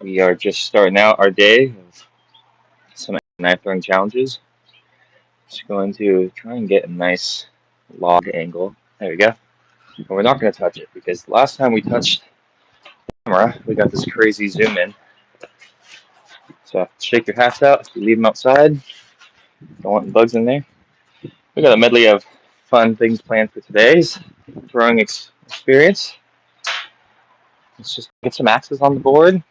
We are just starting out our day of some knife throwing challenges. Just going to try and get a nice log angle. There we go. And we're not going to touch it because the last time we touched the camera, we got this crazy zoom in. So shake your hats out if you leave them outside. Don't want bugs in there. We got a medley of fun things planned for today's throwing experience. Let's just get some axes on the board.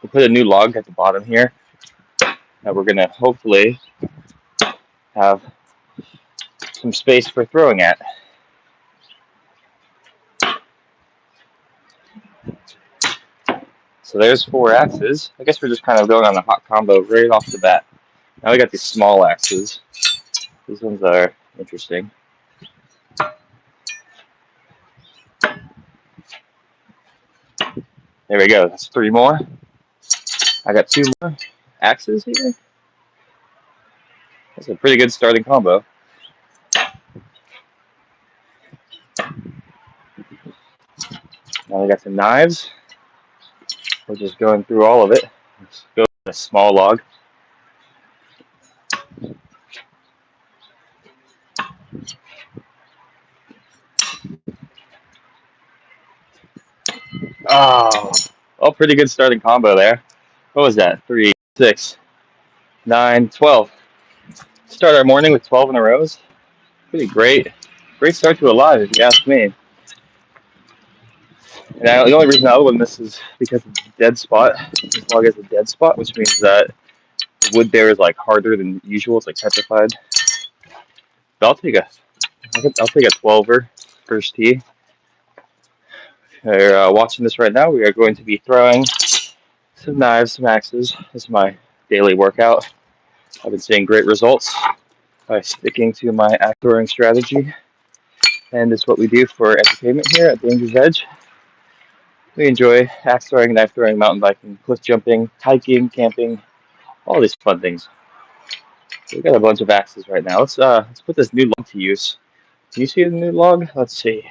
We put a new log at the bottom here that we're going to hopefully have some space for throwing at. So there's 4 axes. I guess we're just kind of going on a hot combo right off the bat. Now we got these small axes. These ones are interesting. There we go. That's 3 more. I got 2 more axes here. That's a pretty good starting combo. Now we got some knives. We're just going through all of it. Let's go with a small log. Oh, pretty good starting combo there. What was that? 3, 6, 9, 12. Start our morning with 12 in a row. Pretty great. Great start to a live, if you ask me. And the only reason I would win this is because of the dead spot. This log has a dead spot, which means that the wood there is like harder than usual. It's like petrified. But I'll take a 12er first tee. If you're watching this right now, we are going to be throwing some knives, some axes. This is my daily workout. I've been seeing great results by sticking to my axe throwing strategy. And it's what we do for entertainment here at Danger's Edge. We enjoy axe throwing, knife throwing, mountain biking, cliff jumping, hiking, camping, all these fun things. So we got a bunch of axes right now. Let's put this new log to use. Can you see the new log? Let's see.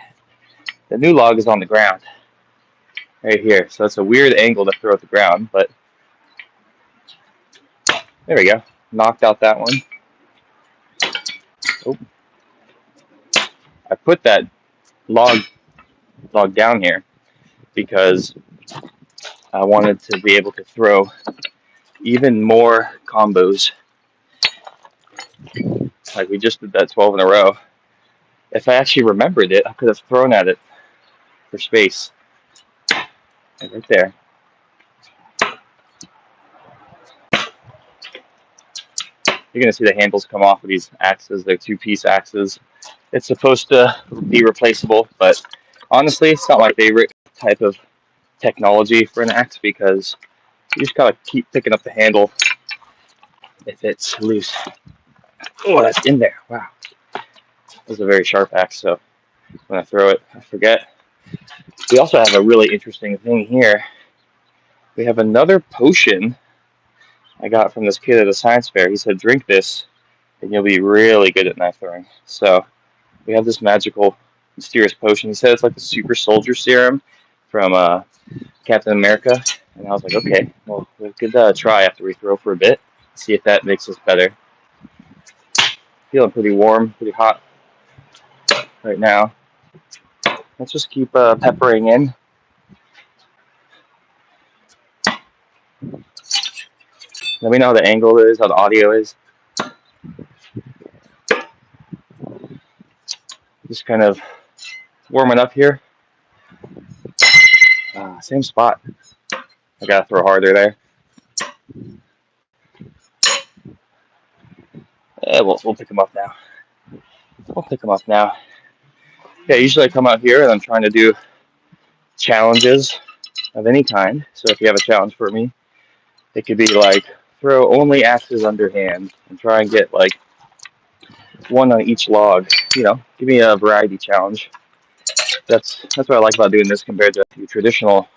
The new log is on the ground, right here. So it's a weird angle to throw at the ground, but there we go. Knocked out that one. Oh. I put that log down here because I wanted to be able to throw even more combos. Like we just did that 12 in a row. If I actually remembered it, I could have thrown at it for space. Right there. You're going to see the handles come off of these axes. They're 2-piece axes. It's supposed to be replaceable, but honestly, it's not my favorite type of technology for an axe because you just gotta keep picking up the handle if it's loose. Oh, that's in there. Wow. This is a very sharp axe, so when I throw it, I forget. We also have a really interesting thing here. We have another potion I got from this kid at a science fair. He said, drink this, and you'll be really good at knife throwing. So we have this magical, mysterious potion. He said it's like the super soldier serum from Captain America. And I was like, okay, well, we could try after we throw for a bit, see if that makes us better. Feeling pretty warm, pretty hot right now. Let's just keep peppering in. Let me know how the angle is, how the audio is. Just kind of warming up here. Same spot. I gotta throw harder there. We'll pick them up now. Yeah, usually I come out here and I'm trying to do challenges of any kind. So if you have a challenge for me, it could be like throw only axes underhand and try and get like one on each log. You know, give me a variety challenge. That's what I like about doing this compared to your traditional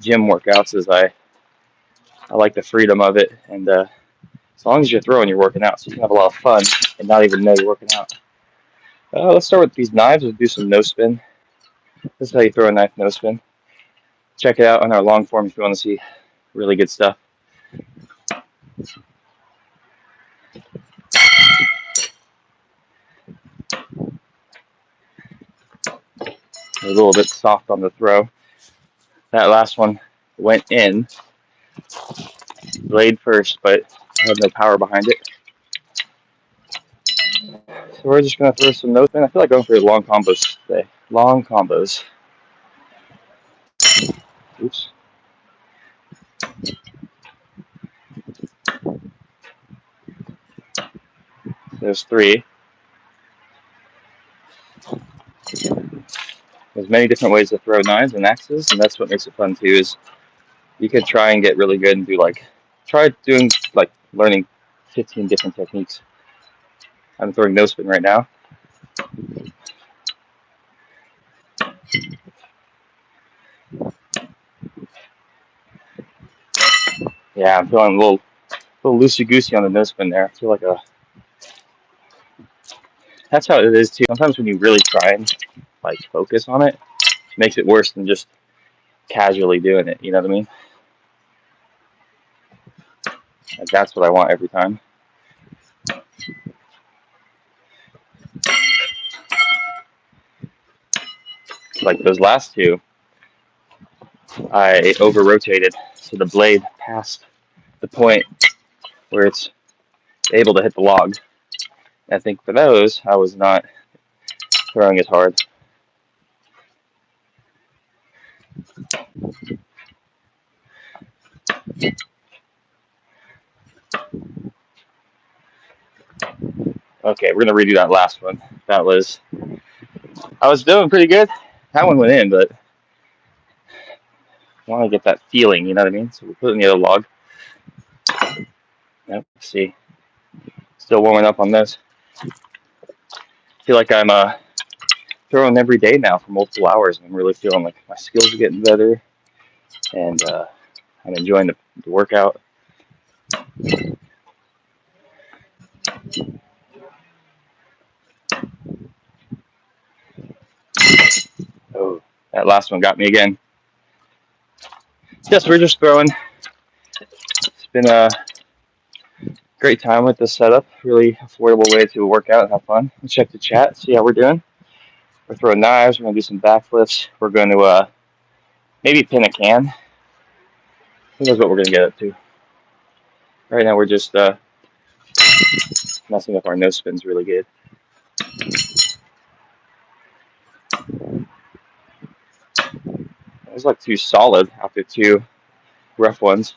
gym workouts. Is I like the freedom of it, and as long as you're throwing, you're working out, so you can have a lot of fun and not even know you're working out. Let's start with these knives. We'll do some no spin. This is how you throw a knife no spin. check it out on our long form if you want to see really good stuff. A little bit soft on the throw. That last one went in, blade first, but had no power behind it. So we're just going to throw some nose spin. I feel like going for long combos today. Long combos. Oops. There's 3. There's many different ways to throw knives and axes, and that's what makes it fun too, is you could try and get really good and do try doing learning 15 different techniques. I'm throwing nose spin right now. Yeah, I'm feeling a little loosey-goosey on the nose spin there. I feel like that's how it is too. Sometimes when you really try and focus on it, it makes it worse than just casually doing it. You know what I mean? Like, that's what I want every time. Like those last 2, I over-rotated, so the blade passed the point where it's able to hit the log. I think for those, I was not throwing as hard. Okay, we're going to redo that last one. I was doing pretty good. That one went in, but I want to get that feeling, you know what I mean? So we'll put it in the other log. Yep, see. Still warming up on this. Feel like I'm throwing every day now for multiple hours. I'm really feeling like my skills are getting better, and I'm enjoying the workout. Oh, that last one got me again. Yes, we're just throwing. It's been a great time with this setup. Really affordable way to work out and have fun. Let's check the chat, see how we're doing. We're throwing knives. We're going to do some backflips. We're going to maybe pin a can. Who knows what we're going to get up to. Right now we're just messing up our nose spins really good. It was like 2 solid after 2 rough ones.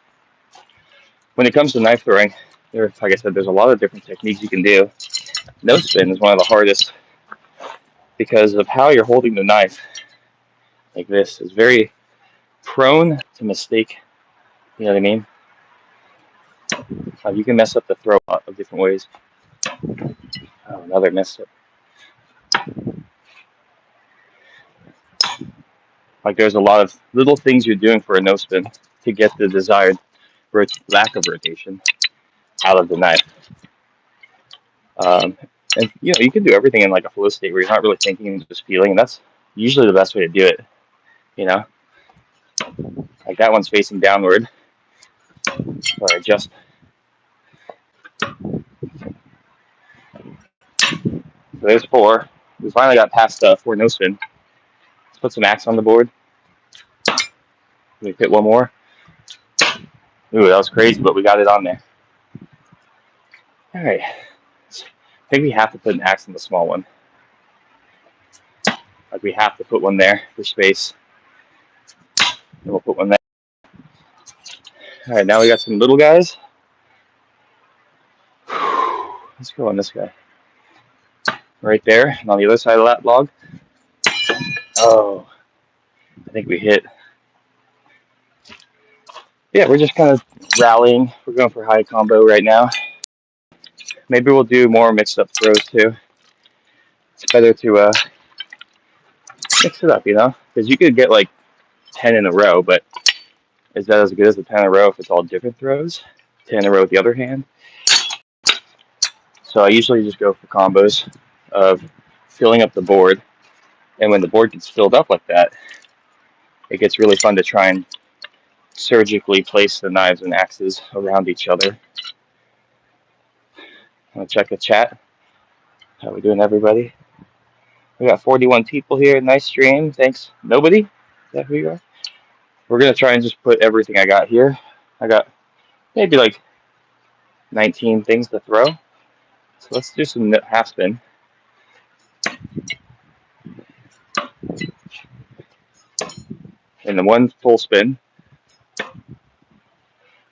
When it comes to knife throwing, like I said, there's a lot of different techniques you can do. Nose spin is one of the hardest because of how you're holding the knife. Like this is very prone to mistake. You know what I mean? You can mess up the throw a lot of different ways. Oh, another mess up. Like there's a lot of little things you're doing for a nose spin to get the desired lack of rotation out of the knife. And you can do everything in like a flow state where you're not really thinking and just feeling, and that's usually the best way to do it. You know, like that one's facing downward, so I adjust. So there's 4. We finally got past 4 nose spin. Let's put some axe on the board. We hit one more. Ooh, that was crazy, but we got it on there. All right. I think we have to put an axe in the small one. Like we have to put one there for space. And we'll put one there. All right, now we got some little guys. Let's go on this guy. Right there, and on the other side of that log. Oh, I think we hit. Yeah, we're just kind of rallying. We're going for high combo right now. Maybe we'll do more mixed up throws too. It's better to mix it up, you know? Because you could get like 10 in a row, but is that as good as the 10 in a row if it's all different throws? 10 in a row with the other hand. So I usually just go for combos of filling up the board. And when the board gets filled up like that, it gets really fun to try and surgically place the knives and axes around each other. I'll check the chat. How we doing, everybody? We got 41 people here. Nice stream. Thanks. Nobody? Is that who you are? We're going to try and just put everything I got here. I got maybe like 19 things to throw. So let's do some half spin. And then one full spin.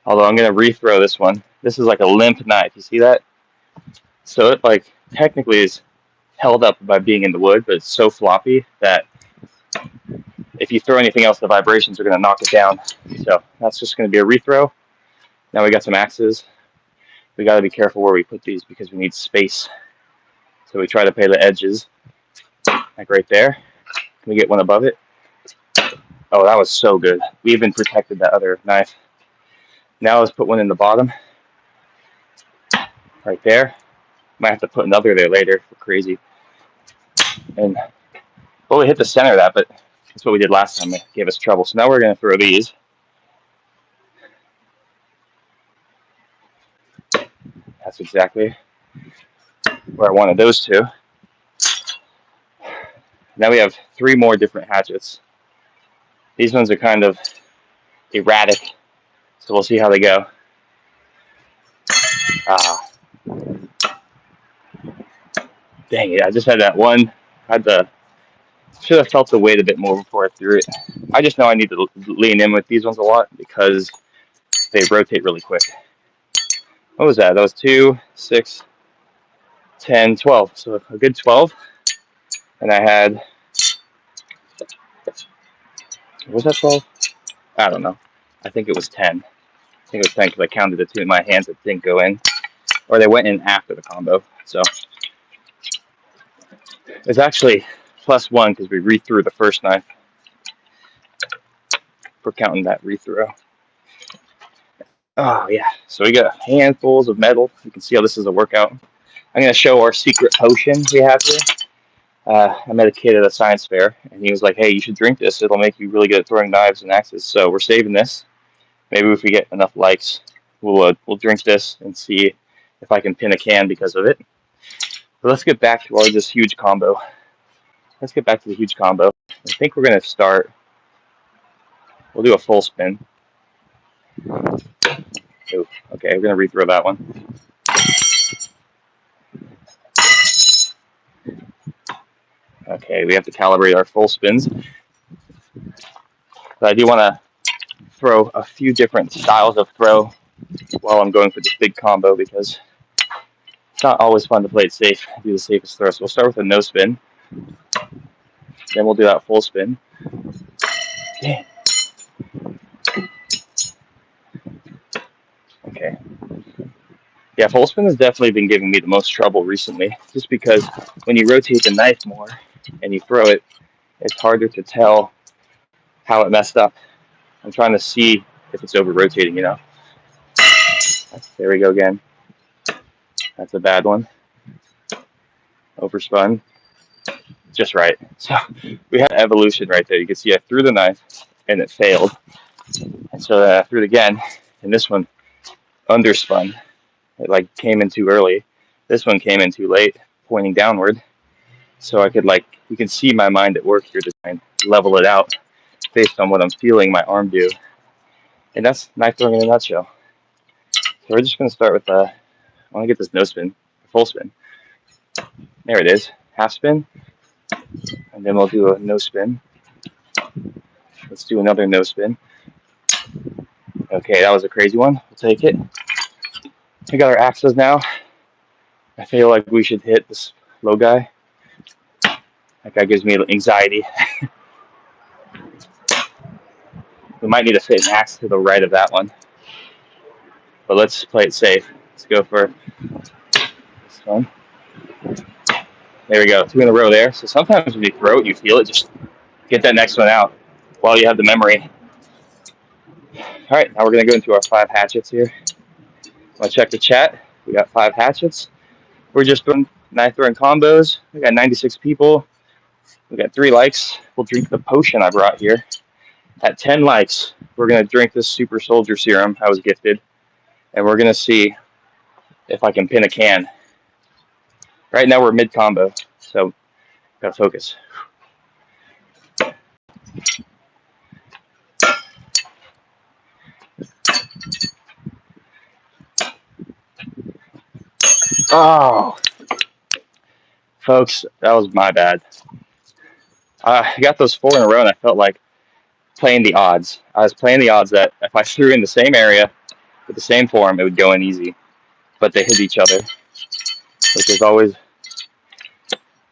Although I'm going to rethrow this one. This is like a limp knife. You see that? So it like technically is held up by being in the wood, but it's so floppy that if you throw anything else, the vibrations are going to knock it down. So that's just going to be a rethrow. Now we got some axes. We got to be careful where we put these because we need space. So we try to pay the edges, like right there. Can we get one above it? Oh, that was so good. We even protected that other knife. Now let's put one in the bottom, right there. Might have to put another there later. We're crazy. And well, we hit the center of that, but that's what we did last time. It gave us trouble. So now we're going to throw these. That's exactly where I wanted those two. Now we have 3 more different hatchets. These ones are kind of erratic, so we'll see how they go. Dang it, I just had that one. Should have felt the weight a bit more before I threw it. I just know I need to lean in with these ones a lot because they rotate really quick. What was that? That was 2, 6, 10, 12. So a good 12. And I had, was that 12? I don't know. I think it was 10. I think it was 10 because I counted the 2 in my hands that didn't go in. Or they went in after the combo. So it's actually +1 because we rethrew the first knife. We're counting that rethrow. Oh, yeah. So we got handfuls of metal. You can see how this is a workout. I'm going to show our secret potion we have here. I met a kid at a science fair, and he was like, hey, you should drink this. It'll make you really good at throwing knives and axes. So we're saving this. Maybe if we get enough likes, we'll drink this and see if I can pin a can because of it. But let's get back to this huge combo. Let's get back to the huge combo. I think we're going to start. We'll do a full spin. Ooh, okay, we're going to rethrow that one. Okay, we have to calibrate our full spins. But I do want to throw a few different styles of throw while I'm going for this big combo because it's not always fun to play it safe, do the safest throw. So we'll start with a no spin. Then we'll do that full spin. Dang. Okay. Yeah, full spin has definitely been giving me the most trouble recently, just because when you rotate the knife more and you throw it, it's harder to tell how it messed up. I'm trying to see if it's over rotating, you know. There we go again. That's a bad one. Overspun. Just right. So we had evolution right there. You can see I threw the knife and it failed. And so I threw it again, and this one underspun. It like came in too early. This one came in too late, pointing downward. So I could you can see my mind at work here to try and level it out based on what I'm feeling my arm do. And that's knife throwing in a nutshell. So we're just going to start with I want to get this no spin, full spin. There it is, half spin. And then we'll do a no spin. Let's do another no spin. Okay, that was a crazy one. We'll take it. We got our axes now. I feel like we should hit this low guy. That guy gives me anxiety. We might need to fit an axe to the right of that one. But let's play it safe. Let's go for this one. There we go, 2 in a row there. So sometimes when you throw it, you feel it. Just get that next one out while you have the memory. All right, now we're going to go into our 5 hatchets here. I'll check the chat. We got 5 hatchets. We're just doing knife throwing combos. We got 96 people. We got 3 likes. We'll drink the potion I brought here. At 10 likes, we're going to drink this super soldier serum I was gifted, and we're going to see if I can pin a can. Right now we're mid combo, so gotta focus. Oh, folks, that was my bad. I got those 4 in a row, and I felt like playing the odds. I was playing the odds that if I threw in the same area with the same form, it would go in easy. But they hit each other, which is always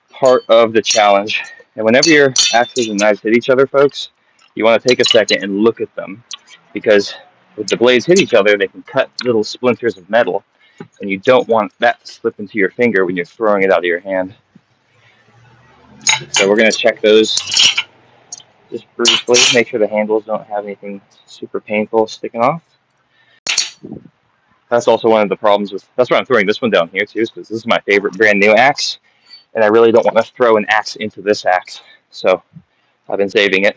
part of the challenge. And whenever your axes and knives hit each other, folks, you want to take a second and look at them, because if the blades hit each other, they can cut little splinters of metal, and you don't want that to slip into your finger when you're throwing it out of your hand. So we're going to check those just briefly, make sure the handles don't have anything super painful sticking off. That's also one of the problems with, that's why I'm throwing this one down here too, because this is my favorite brand new axe, and I really don't want to throw an axe into this axe. So I've been saving it,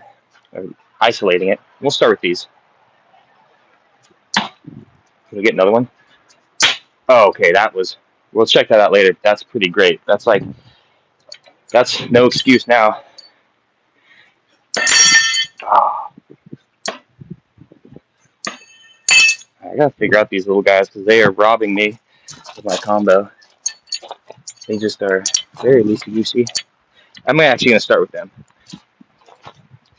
isolating it. We'll start with these. Can we get another one? Oh, okay, we'll check that out later. That's pretty great. That's no excuse now. Oh, I gotta figure out these little guys because they are robbing me of my combo. They just are very loosey-goosey. I'm actually gonna start with them.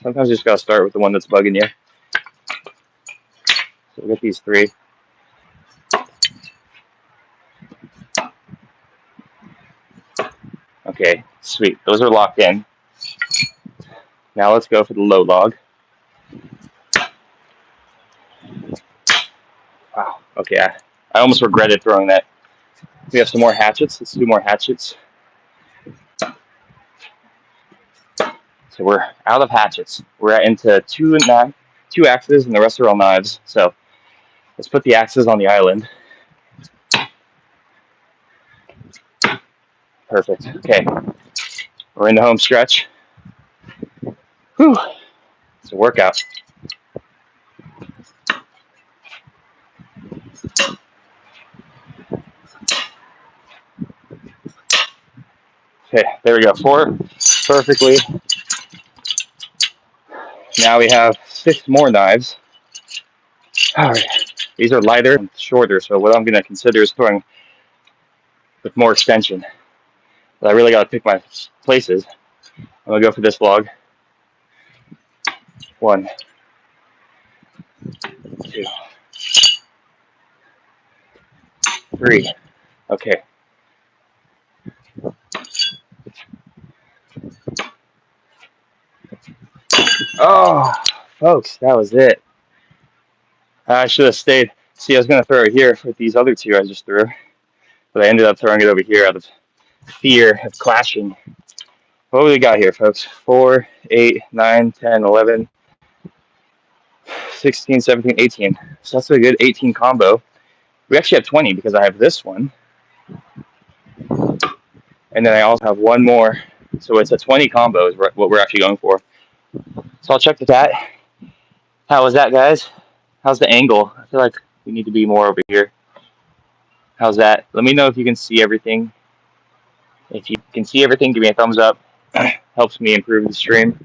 Sometimes you just gotta start with the one that's bugging you. So we'll get these 3. Okay, sweet. Those are locked in. Now let's go for the low log. Wow. Okay, I almost regretted throwing that. We have some more hatchets. Let's do more hatchets. So we're out of hatchets. We're into 2 axes, and the rest are all knives. So let's put the axes on the island. Perfect. Okay, we're in the home stretch. Whew. It's a workout. Okay, there we go. 4 perfectly. Now we have 6 more knives. All right. These are lighter and shorter, so what I'm going to consider is throwing with more extension. But I really got to pick my places. I'm going to go for this log. 1, 2, 3. Okay. Oh, folks, that was it. I should have stayed. See, I was going to throw it here with these other 2 I just threw, but I ended up throwing it over here out of fear of clashing. What do we got here, folks? 4, 8, 9, 10, 11, 16, 17, 18. So that's a good 18 combo. We actually have 20 because I have this one. And then I also have one more. So it's a 20 combo is what we're actually going for. So I'll check the chat. How was that, guys? How's the angle? I feel like we need to be more over here. How's that? Let me know if you can see everything. If you can see everything, give me a thumbs up. Helps me improve the stream.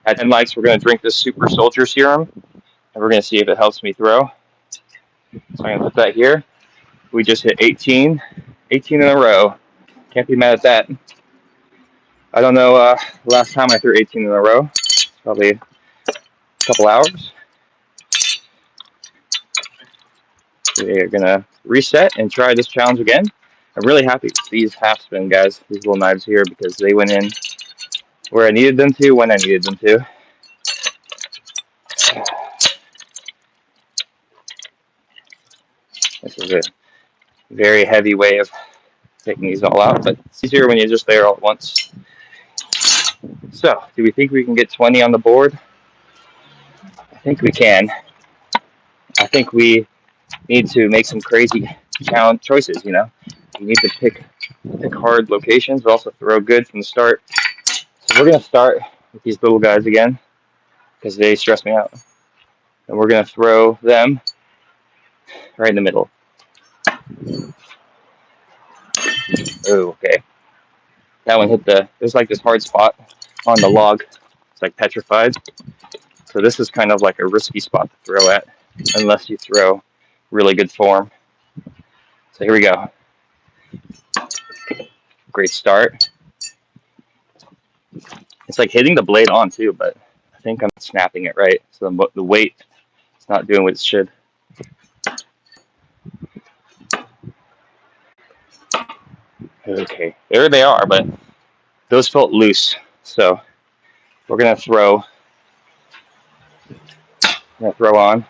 At 10 likes, we're going to drink this Super Soldier Serum, and we're going to see if it helps me throw. So I'm going to put that here. We just hit 18 in a row. Can't be mad at that. I don't know last time I threw 18 in a row. Probably a couple hours. We're going to reset and try this challenge again. I'm really happy with these half spin, guys, these little knives here, because they went in where I needed them to, when I needed them to. This is a very heavy way of taking these all out, but it's easier when you're just there all at once. So, do we think we can get 20 on the board? I think we can. I think we need to make some crazy challenge choices, you know? We need to pick hard locations, but also throw good from the start. So we're going to start with these little guys again. because they stress me out. And we're going to throw them right in the middle. Oh, okay. That one hit there's like this hard spot on the log. It's like petrified. So this is kind of like a risky spot to throw at, unless you throw really good form. So here we go. Great start. It's like hitting the blade on too, but I think I'm snapping it right. So the weight is not doing what it should. Okay, there they are, but those felt loose. So we're gonna throw on.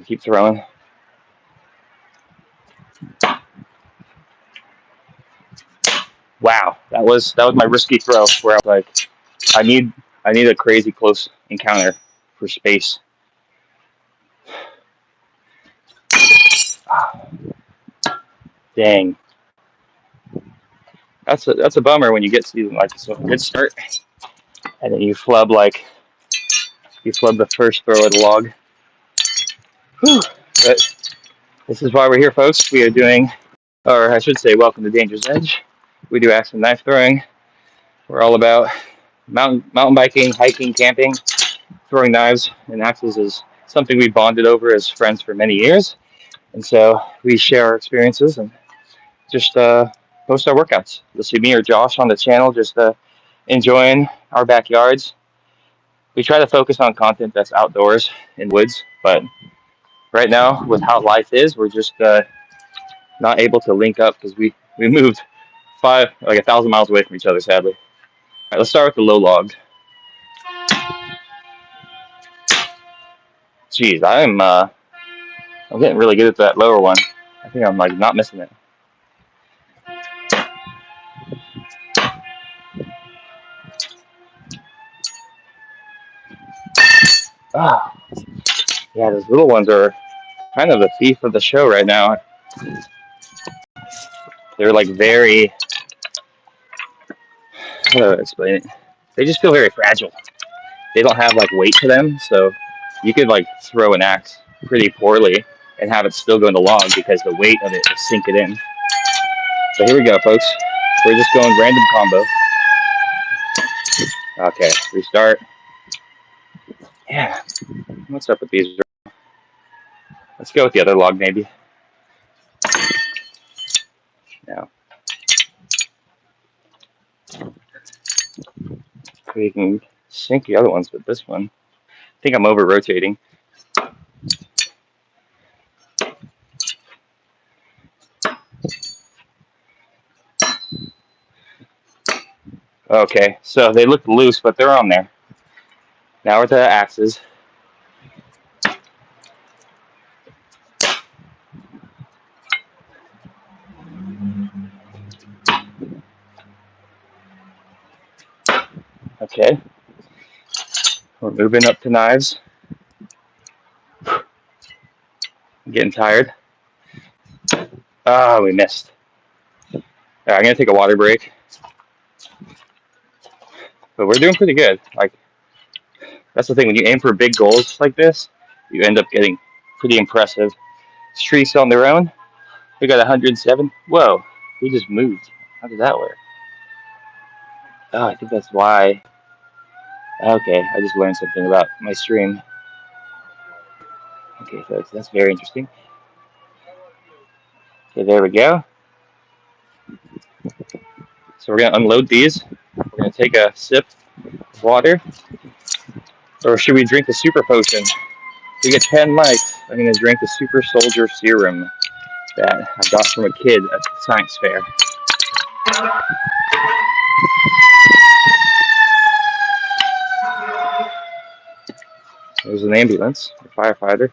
Keep throwing. Wow, that was my risky throw where I was like, I need a crazy close encounter for space. Dang, that's a bummer when you get to like a good start and then you flub the first throw of the log. Whew. But this is why we're here, folks. We are doing, or I should say, welcome to Danger's Edge. We do axe and knife throwing. We're all about mountain biking, hiking, camping. Throwing knives and axes is something we bonded over as friends for many years. And so we share our experiences and just post our workouts. You'll see me or Josh on the channel just enjoying our backyards. We try to focus on content that's outdoors in woods, but right now, with how life is, we're just not able to link up because we moved 1,000 miles away from each other, sadly. All right, let's start with the low log. Geez, I'm getting really good at that lower one. I think I'm like not missing it. Ah, yeah, those little ones are kind of the thief of the show right now. They're like very, how do I explain it? They just feel very fragile. They don't have like weight to them, so you could like throw an axe pretty poorly and have it still go in the log because the weight of it will sink it in. So here we go, folks. We're just going random combo. Okay, restart. Yeah, what's up with these? Let's go with the other log, maybe. Now, we can sink the other ones, but this one, I think I'm over rotating. Okay, so they look loose, but they're on there. Now we're to the axes. Okay, we're moving up to knives. I'm getting tired. Ah, we missed. All right, I'm gonna take a water break. But we're doing pretty good. Like, that's the thing, when you aim for big goals like this, you end up getting pretty impressive streaks on their own. We got 107. Whoa, we just moved. How did that work? Oh, I think that's why. Okay, I just learned something about my stream. Okay, folks, that's very interesting. Okay, there we go. So we're gonna unload these. We're gonna take a sip of water. Or should we drink the super potion? We get 10 likes. I'm gonna drink the super soldier serum that I got from a kid at the science fair. There's an ambulance, a firefighter.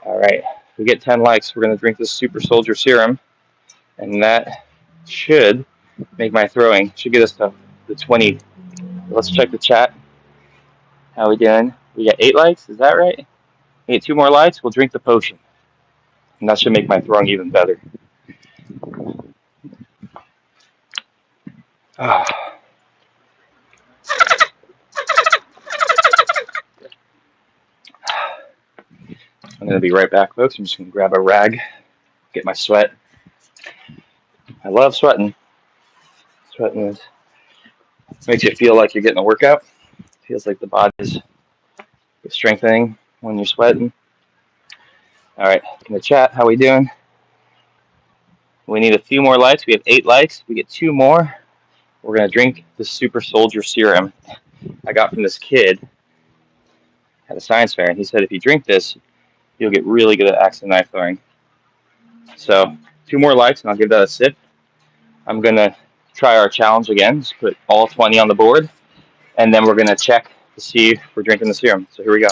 All right, if we get 10 likes, we're gonna drink this super soldier serum, and that should make my throwing, should get us to the 20. Let's check the chat. How we doing? We got 8 likes, is that right? We get 2 more likes, we'll drink the potion. And that should make my throwing even better. I'm going to be right back, folks. I'm just going to grab a rag, get my sweat. I love sweating. Sweating makes you feel like you're getting a workout. Feels like the body is strengthening when you're sweating. All right, in the chat, how we doing? We need a few more likes. We have 8 likes. If we get 2 more, we're going to drink the Super Soldier Serum I got from this kid at a science fair. And he said if you drink this, you'll get really good at axe and knife throwing. So 2 more likes, and I'll give that a sip. I'm going to try our challenge again. Just put all 20 on the board, and then we're going to check to see if we're drinking the serum. So here we go.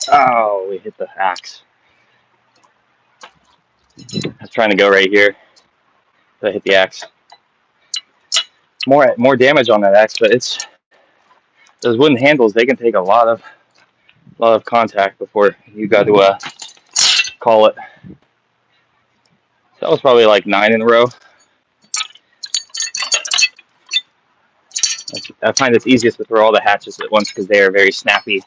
Oh, we hit the axe. I was trying to go right here, but I hit the axe. More damage on that axe, but it's those wooden handles. They can take a lot of contact before you got to call it. So that was probably like 9 in a row. I find it's easiest to throw all the hatchets at once because they are very snappy.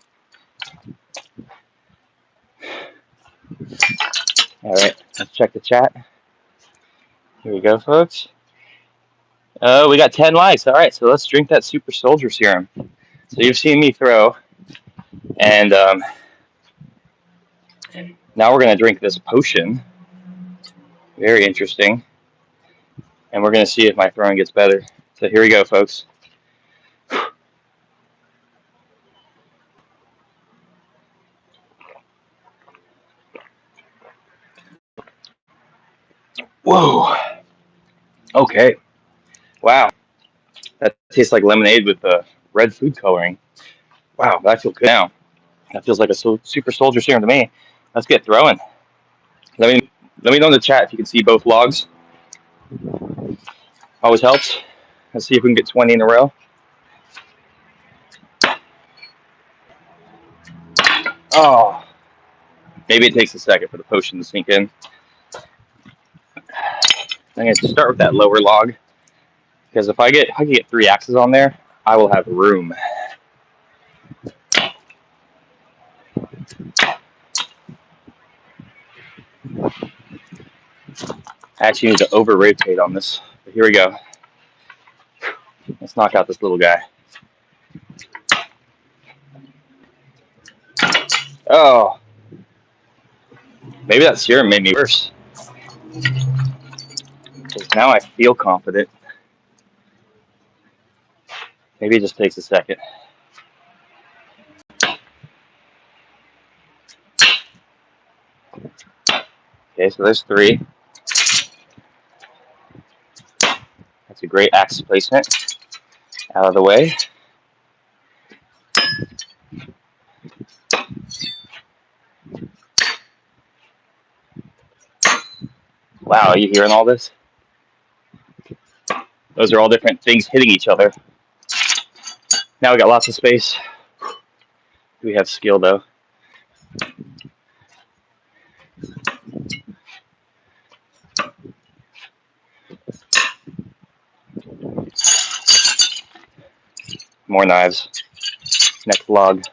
All right, let's check the chat. Here we go, folks. We got 10 likes. All right, so let's drink that Super Soldier Serum. So you've seen me throw, and now we're going to drink this potion. Very interesting. And we're going to see if my throwing gets better. So here we go, folks. Whoa. Okay. Wow. That tastes like lemonade with the red food coloring. Wow, that feels good now. That feels like a Super Soldier Serum to me. Let's get throwing. Let me know in the chat if you can see both logs. Always helps. Let's see if we can get 20 in a row. Oh, maybe it takes a second for the potion to sink in. I'm going to start with that lower log, because if I can get 3 axes on there, I will have room. I actually need to over-rotate on this. But here we go. Let's knock out this little guy. Oh, maybe that serum made me worse. Because now I feel confident. Maybe it just takes a second. Okay, so there's 3. That's a great axe placement. Out of the way. Wow, are you hearing all this? Those are all different things hitting each other. Now we got lots of space. We have skill though. More knives. Next log.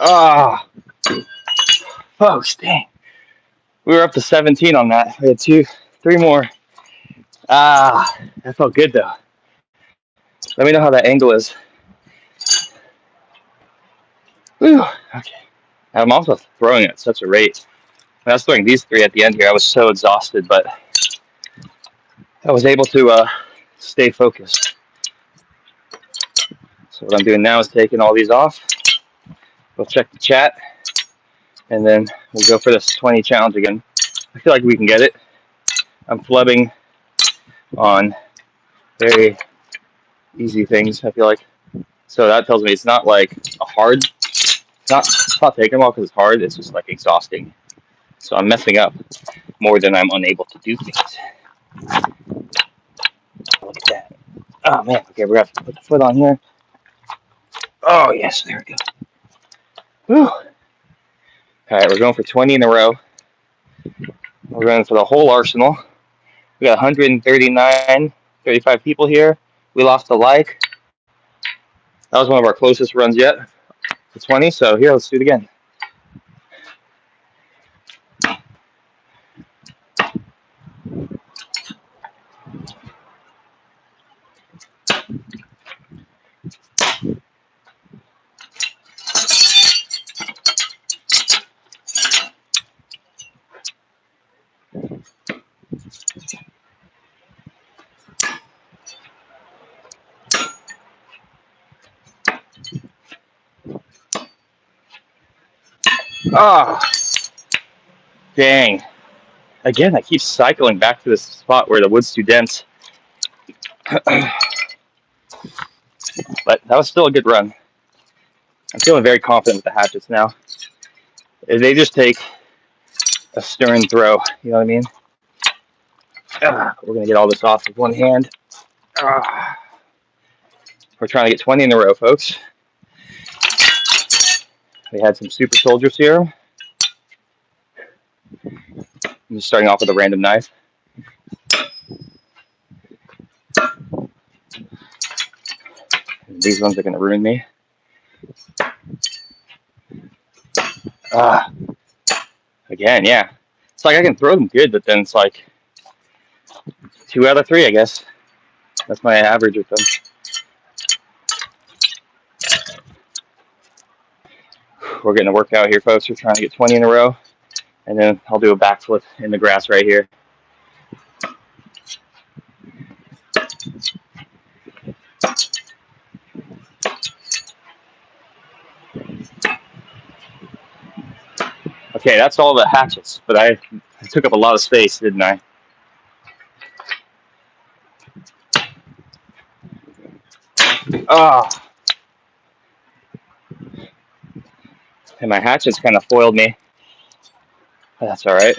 Ah, folks, dang. We were up to 17 on that. We had 3 more. Ah, that felt good though. Let me know how that angle is. Whew, okay. I'm also throwing at such a rate. When I was throwing these 3 at the end here, I was so exhausted, but I was able to stay focused. So what I'm doing now is taking all these off. We'll check the chat, and then we'll go for this 20 challenge again. I feel like we can get it. I'm flubbing on very easy things, I feel like. So that tells me it's not like a hard, it's not taking a while because it's hard, it's just like exhausting. So I'm messing up more than I'm unable to do things. Look at that. Oh man, okay, we're gonna have to put the foot on here. Oh yes, there we go. Whew. Alright, we're going for 20 in a row. We're going for the whole arsenal. We got 139, 35 people here. We lost a like. That was one of our closest runs yet to 20, so here, let's do it again. Ah, dang. Again, I keep cycling back to this spot where the wood's too dense. But that was still a good run. I'm feeling very confident with the hatchets now. They just take a stern throw, you know what I mean? We're going to get all this off with one hand. We're trying to get 20 in a row, folks. We had some super soldier serum. I'm just starting off with a random knife. These ones are going to ruin me. Again, yeah. It's like I can throw them good, but then it's like 2 out of 3, I guess. That's my average with them. We're getting a workout here, folks. We're trying to get 20 in a row. And then I'll do a backflip in the grass right here. Okay, that's all the hatchets, but I took up a lot of space, didn't I? Ah. And my hatchets kind of foiled me. But that's all right.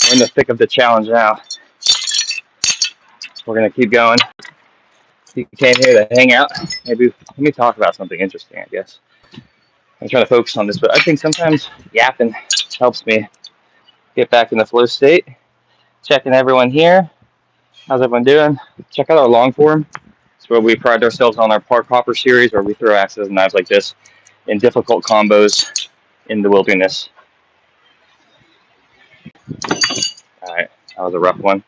We're in the thick of the challenge now. We're going to keep going. You came here to hang out. Maybe let me talk about something interesting, I guess. I'm trying to focus on this, but I think sometimes yapping helps me get back in the flow state. Checking everyone here. How's everyone doing? Check out our long form. It's where we pride ourselves on our park hopper series, where we throw axes and knives like this in difficult combos in the wilderness. All right, that was a rough one.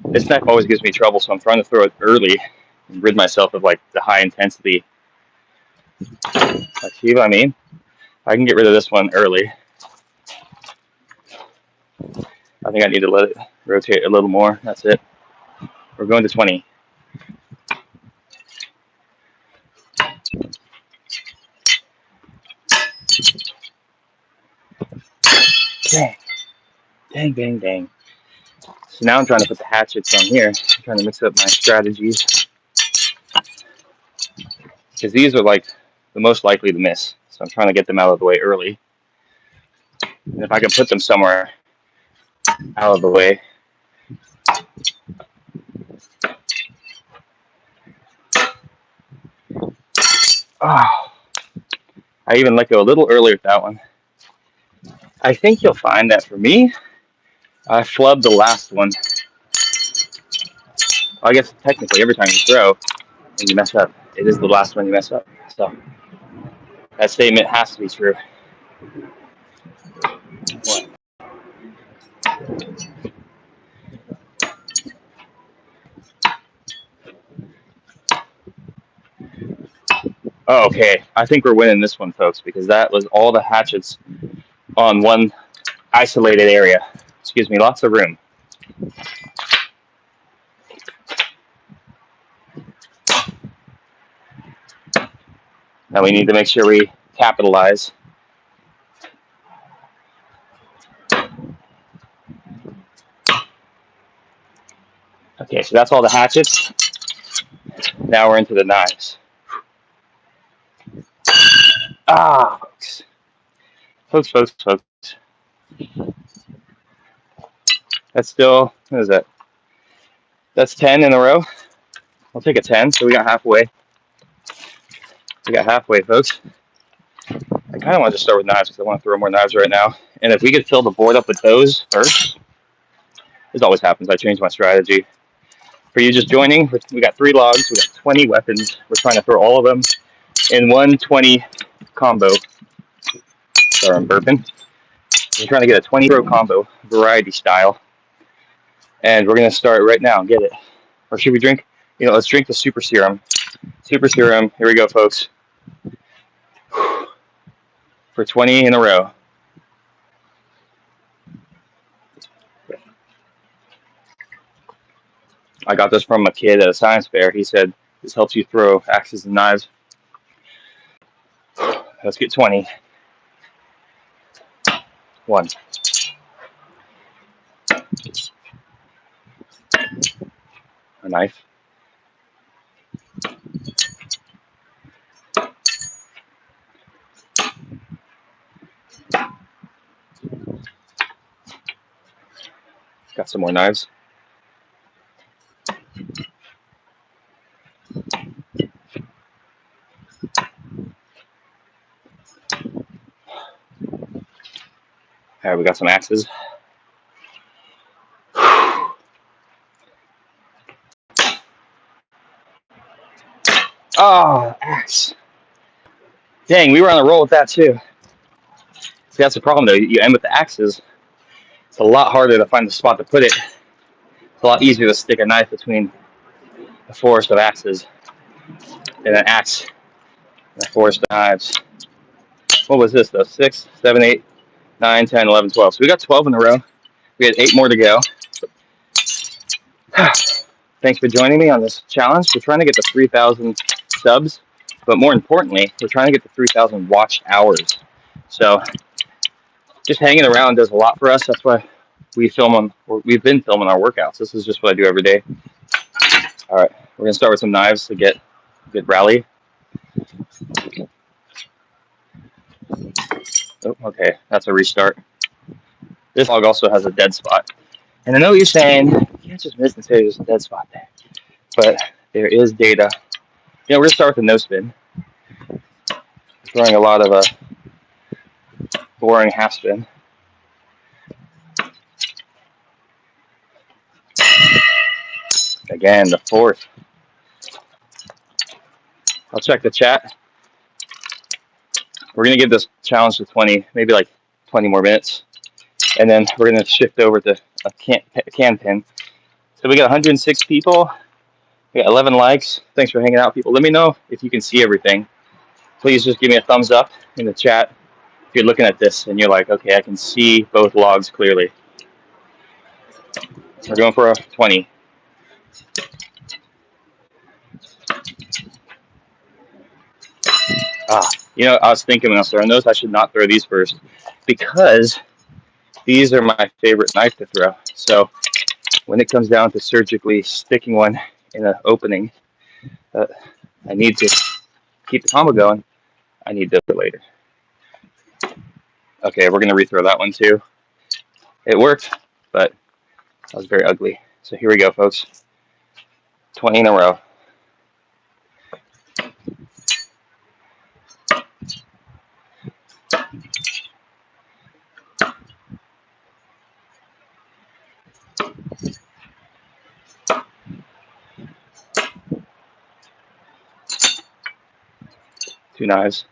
This knife always gives me trouble, so I'm trying to throw it early and rid myself of like the high intensity. Like, see what I mean? I can get rid of this one early. I think I need to let it rotate a little more. That's it. We're going to 20. Dang. Dang, dang, dang. So now I'm trying to put the hatchets on here. I'm trying to mix up my strategies. Because these are like the most likely to miss. So I'm trying to get them out of the way early. And if I can put them somewhere out of the way. Oh, I even let go a little earlier with that one. I think you'll find that for me, I flubbed the last one. Well, I guess technically every time you throw and you mess up, it is the last one you mess up. So that statement has to be true. Oh, okay, I think we're winning this one, folks, because that was all the hatchets on one isolated area. Excuse me, lots of room. and we need to make sure we capitalize. Okay, so that's all the hatchets. Now we're into the knives. Ah, folks. That's still, what is that? That's 10 in a row. I'll take a 10, so we got halfway. We got halfway, folks. I kind of want to just start with knives because I want to throw more knives right now. And if we could fill the board up with those first, this always happens. I change my strategy. For you just joining, we got 3 logs. We got 20 weapons. We're trying to throw all of them in one 20 combo. Sorry, I'm burping. We're trying to get a 20 row combo, variety style. And we're going to start right now. Get it. Or should we drink? Let's drink the super serum. Super serum. Here we go, folks. For 20 in a row. I got this from a kid at a science fair. He said this helps you throw axes and knives. Let's get 20. 1. A knife. Got some more knives. All right, we got some axes. Oh, axe. Dang, we were on a roll with that too. See, that's the problem though. You end with the axes. It's a lot harder to find the spot to put it. It's a lot easier to stick a knife between a forest of axes than an axe and a forest of knives. What was this though? 6, 7, 8, 9, 10, 11, 12. So we got 12 in a row. We had 8 more to go. Thanks for joining me on this challenge. We're trying to get to 3,000 subs, but more importantly, we're trying to get to 3,000 watch hours. So just hanging around does a lot for us. That's why we've been filming our workouts. This is just what I do every day. All right, we're gonna start with some knives to get a good rally. Oh, okay, that's a restart. This log also has a dead spot. And I know you're saying, you can't just miss and say there's a dead spot there. But there is data. We're gonna start with a no spin. Throwing a lot of a boring half spin. Again, the 4th. I'll check the chat. We're gonna give this challenge to 20, maybe like 20 more minutes. And then we're gonna shift over to a can pin. So we got 106 people. We got 11 likes. Thanks for hanging out, people. Let me know if you can see everything. Please just give me a thumbs up in the chat if you're looking at this and you're like, okay, I can see both logs clearly. We're going for a 20. I was thinking when I was throwing those, I should not throw these first because these are my favorite knife to throw. So when it comes down to surgically sticking one in an opening, I need to keep the combo going. I need to do it later. Okay, we're going to rethrow that one too. It worked, but that was very ugly. So here we go, folks. 20 in a row. Two knives.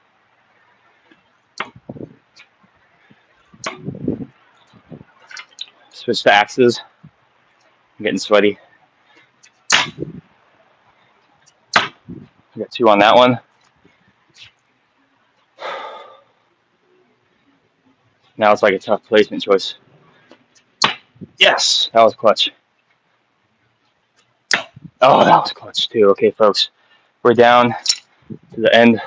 Switch to axes. I'm getting sweaty. We got 2 on that one. Now it's like a tough placement choice. Yes, that was clutch. Oh, that was clutch too. Okay, folks, we're down to the end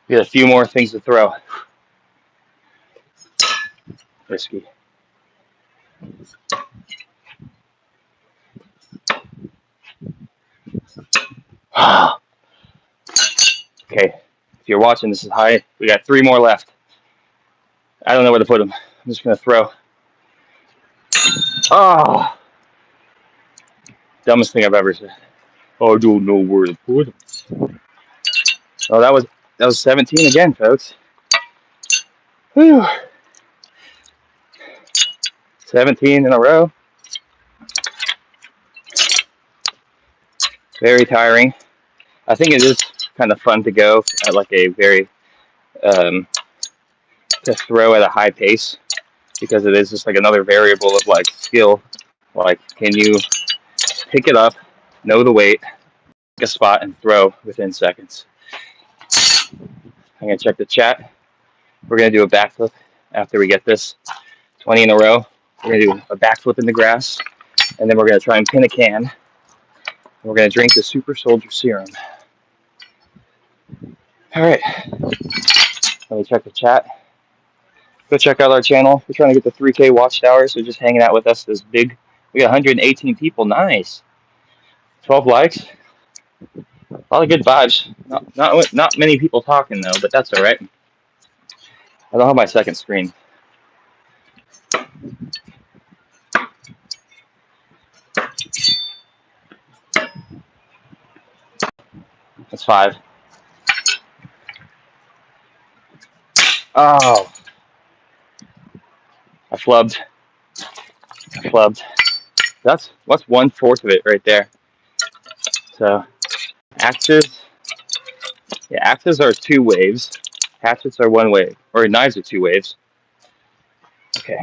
We got a few more things to throw. Risky. Okay, if you're watching, this is high. We got 3 more left. I don't know where to put them. I'm just gonna throw. Oh, dumbest thing I've ever said. Oh, I don't know where to put them. Oh, that was 17 again, folks. Whew. 17 in a row. Very tiring. I think it is kind of fun to go at like a very to throw at a high pace, because it is just like another variable of like skill. Like, can you pick it up, know the weight, pick a spot, and throw within seconds? I'm gonna check the chat. We're gonna do a backflip after we get this 20 in a row. We're gonna do a backflip in the grass, and then we're gonna try and pin a can. And we're gonna drink the Super Soldier Serum. All right. Let me check the chat. Go check out our channel. We're trying to get the 3K watchtowers. So just hanging out with us. This big. We got 118 people. Nice. 12 likes. A lot of good vibes. Not many people talking though, but that's all right. I don't have my second screen. That's 5. Oh, I flubbed. That's 1/4 of it right there. So axes. Yeah, axes are 2 waves. Hatchets are 1 wave, or knives are 2 waves. Okay.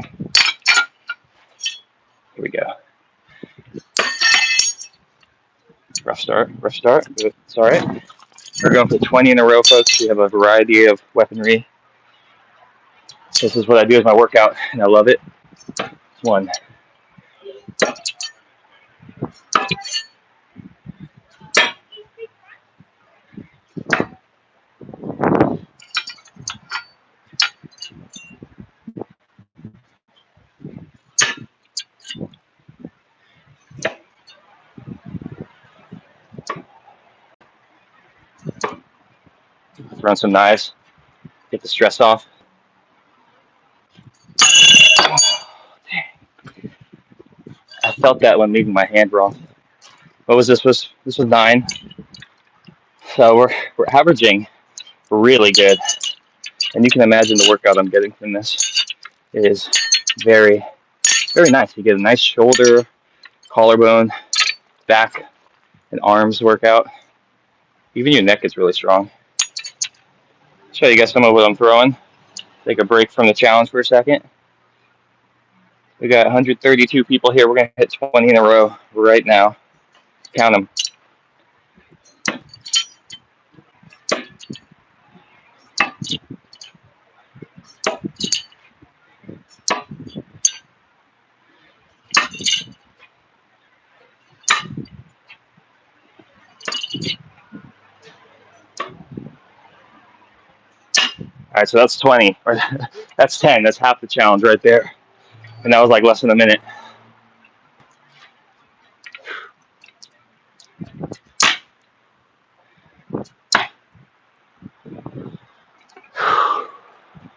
Here we go. Rough start. It's all right. We're going for 20 in a row, folks. We have a variety of weaponry. This is what I do as my workout, and I love it. 1. Run some knives. Get the stress off. Oh, I felt that when leaving my hand raw. What was this? This was 9. So we're averaging really good, and you can imagine the workout I'm getting from this is very, very nice. You get a nice shoulder, collarbone, back, and arms workout. Even your neck is really strong. Show you guys some of what I'm throwing. Take a break from the challenge for a second. We got 132 people here. We're gonna hit 20 in a row right now. Count them. All right, so that's 20, or that's 10. That's half the challenge right there. And that was like less than a minute.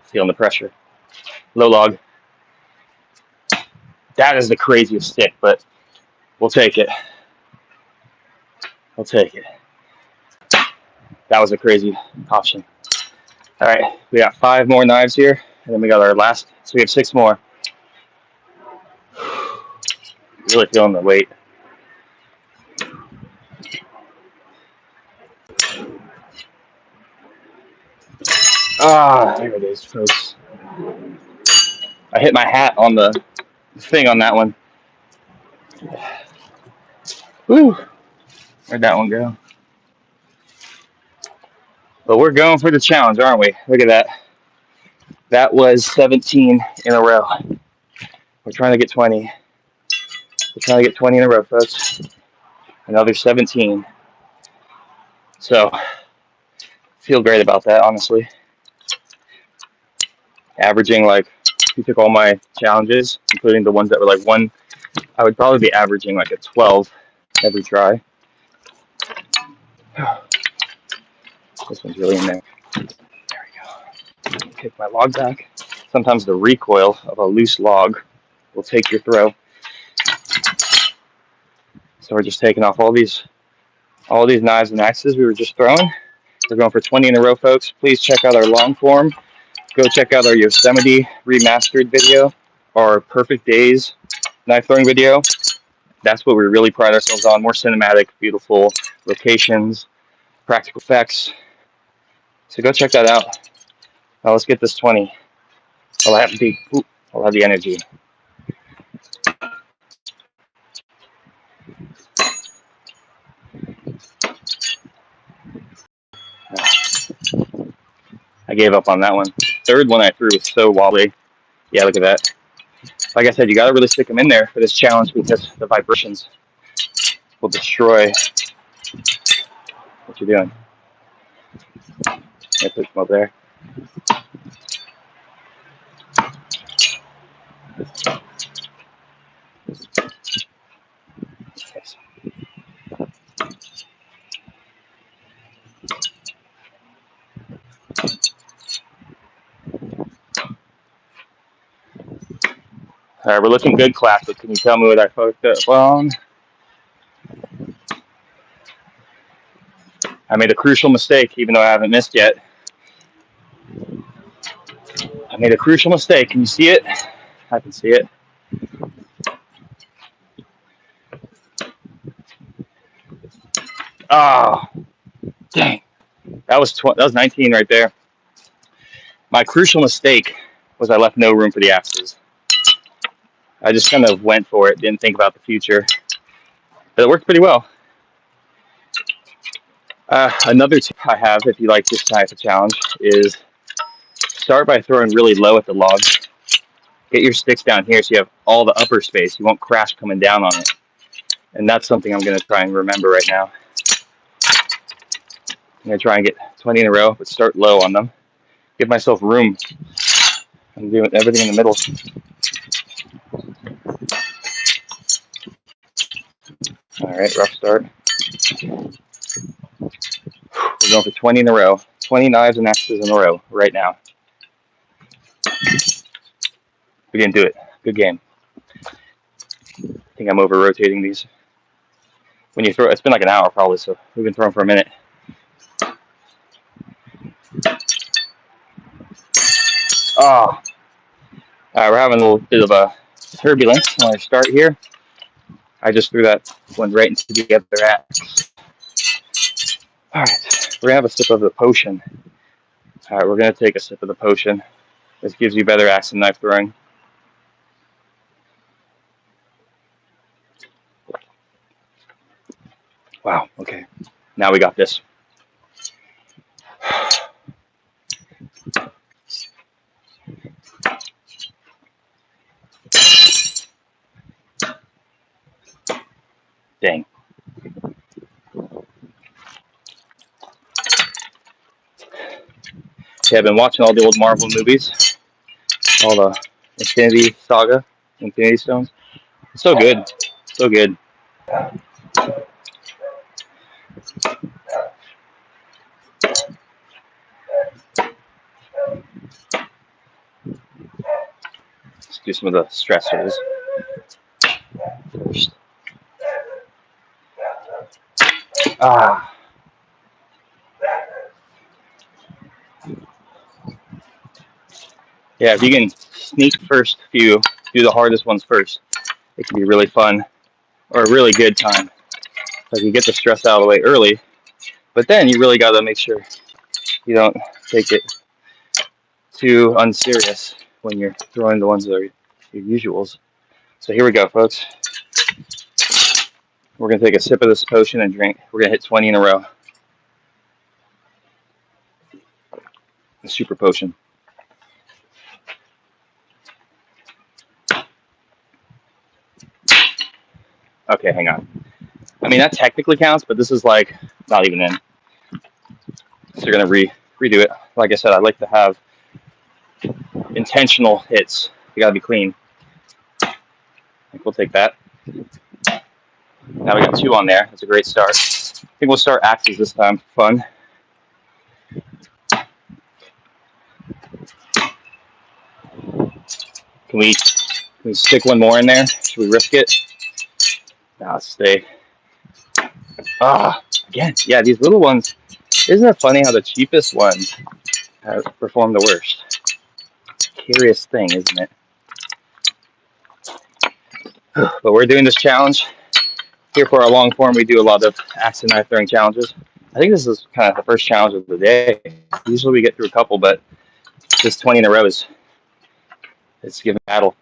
Feeling the pressure. Low log. That is the craziest stick, but we'll take it. We'll take it. That was a crazy option. All right, we got 5 more knives here, and then we got our last, so we have 6 more. Really feeling the weight. Ah, there it is, folks. I hit my hat on the thing on that one. Whew. Where'd that one go? But we're going for the challenge, aren't we? Look at that. That was 17 in a row. We're trying to get 20. We're trying to get 20 in a row, folks. Another 17. So Feel great about that, honestly. Averaging, like, if you took all my challenges, including the ones that were like one, I would probably be averaging like a 12 every try. This one's really in there. There we go. Take my log back. Sometimes the recoil of a loose log will take your throw. So we're just taking off all these knives and axes we were just throwing. We're going for 20 in a row, folks. Please check out our long form. Go check out our Yosemite remastered video, our perfect days knife throwing video. That's what we really pride ourselves on. More cinematic, beautiful locations, practical effects. So go check that out. Now let's get this 20. I'll have the energy. I gave up on that one. Third one I threw was so wobbly. Yeah, look at that. Like I said, you got to really stick them in there for this challenge because the vibrations will destroy what you're doing. I put them up there. All right, we're looking good, class, but can you tell me what I focused on? I made a crucial mistake, even though I haven't missed yet. I made a crucial mistake. Can you see it? I can see it. Oh, dang. That was 19 right there. My crucial mistake was I left no room for the axes. I just kind of went for it, didn't think about the future. But it worked pretty well. Another tip I have, if you like this type of challenge, is start by throwing really low at the log. Get your sticks down here so you have all the upper space. You won't crash coming down on it. And that's something I'm going to try and remember right now. I'm going to try and get 20 in a row, but start low on them. Give myself room. I'm doing everything in the middle. All right, rough start. We're going for 20 in a row. 20 knives and axes in a row right now. We didn't do it. Good game. I think I'm over rotating these. When you throw, it's been like an hour probably, so we've been throwing for a minute. Oh. All right, we're having a little bit of a turbulence when I start here. I just threw that one right into the other axe. All right, we're gonna have a sip of the potion. All right, we're gonna take a sip of the potion. This gives you better axe and knife throwing. Wow, okay. Now we got this. Dang. Okay, I've been watching all the old Marvel movies, all the Infinity Saga, Infinity Stones. It's so good, so good. Let's do some of the stressors first. Ah. Yeah, if you can sneak first few, do the hardest ones first. It can be really fun or a really good time. Like you get the stress out of the way early, but then you really got to make sure you don't take it too unserious when you're throwing the ones that are your usuals. So here we go, folks. We're going to take a sip of this potion and drink. We're going to hit 20 in a row. The super potion. Okay, hang on. I mean, that technically counts, but this is like not even in. So you're gonna redo it. Like I said, I like to have intentional hits. You gotta be clean. I think we'll take that. Now we got 2 on there. That's a great start. I think we'll start axes this time for fun. Can we stick one more in there? Should we risk it? Nah, stay. Again, yeah, these little ones. Isn't it funny how the cheapest ones have performed the worst? Curious thing, isn't it? But we're doing this challenge. Here for our long form, we do a lot of axe and knife throwing challenges. I think this is kind of the first challenge of the day. Usually we get through a couple, but just 20 in a row is it's giving battle.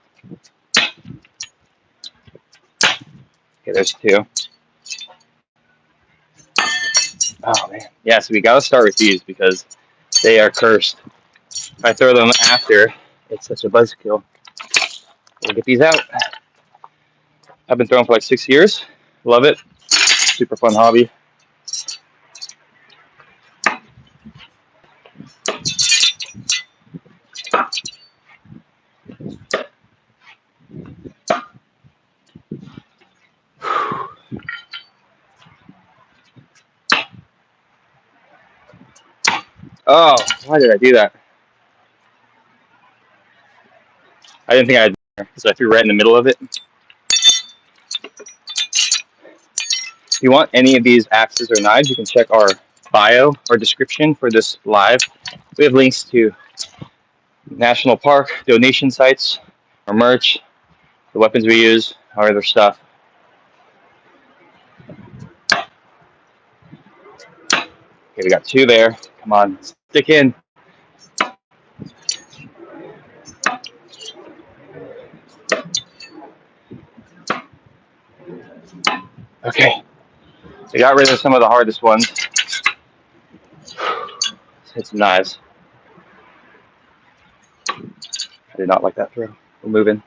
Okay, there's 2. Oh man, yeah. So we gotta start with these because they are cursed. If I throw them after, it's such a buzzkill. We'll get these out. I've been throwing for like 6 years. Love it. Super fun hobby. Oh, why did I do that? I didn't think I'd because I threw right in the middle of it. If you want any of these axes or knives, you can check our bio or description for this live. We have links to national park donation sites, our merch, the weapons we use, our other stuff. Okay, we got 2 there. Come on, stick in. Okay, we got rid of some of the hardest ones. Let's hit some knives. I did not like that throw. We're moving.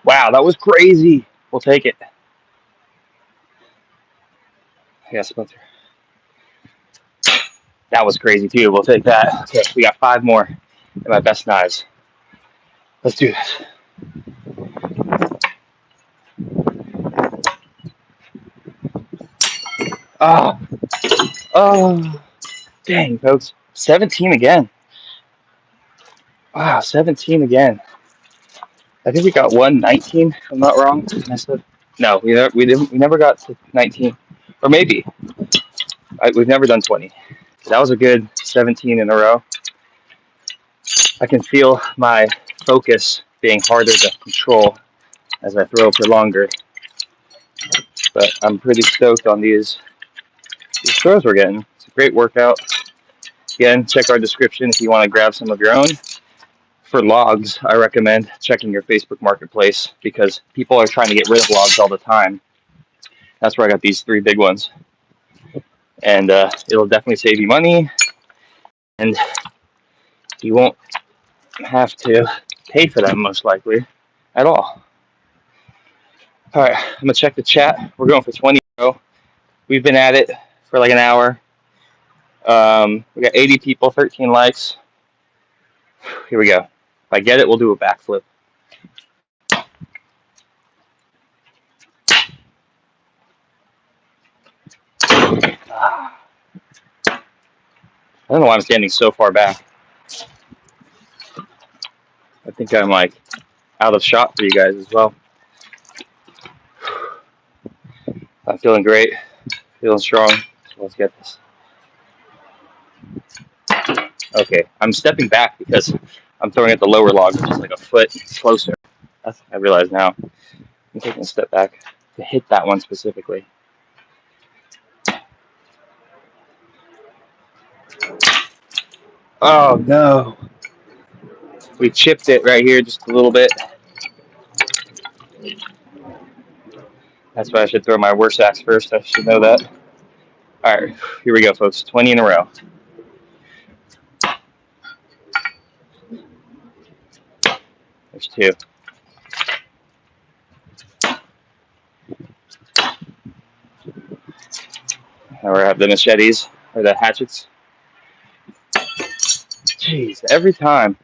Wow, that was crazy. We'll take it. Yeah, Spencer. That was crazy too. We'll take that. Okay, we got 5 more in my best knives. Let's do this. Oh, oh, dang, folks. 17 again. Wow, 17 again. I think we got 19, if I'm not wrong. No, we never got to 19. Or maybe. We've never done 20. That was a good 17 in a row. I can feel my focus being harder to control as I throw for longer. But I'm pretty stoked on these throws we're getting. It's a great workout. Again, check our description if you want to grab some of your own. For logs, I recommend checking your Facebook Marketplace because people are trying to get rid of logs all the time. That's where I got these 3 big ones. And it'll definitely save you money. And you won't have to pay for them, most likely, at all. All right, I'm going to check the chat. We're going for 20. We've been at it for like an hour. We got 80 people, 13 likes. Here we go. If I get it, we'll do a backflip. I don't know why I'm standing so far back. I think I'm like out of shot for you guys as well. I'm feeling great, feeling strong. So let's get this. Okay, I'm stepping back because I'm throwing at the lower log, which is like a foot closer. That's what I realize now. I'm taking a step back to hit that one specifically. Oh no. We chipped it right here just a little bit. That's why I should throw my worst axe first. I should know that. All right, here we go, folks. 20 in a row. There's 2. Now we have the machetes or the hatchets. Jeez, every time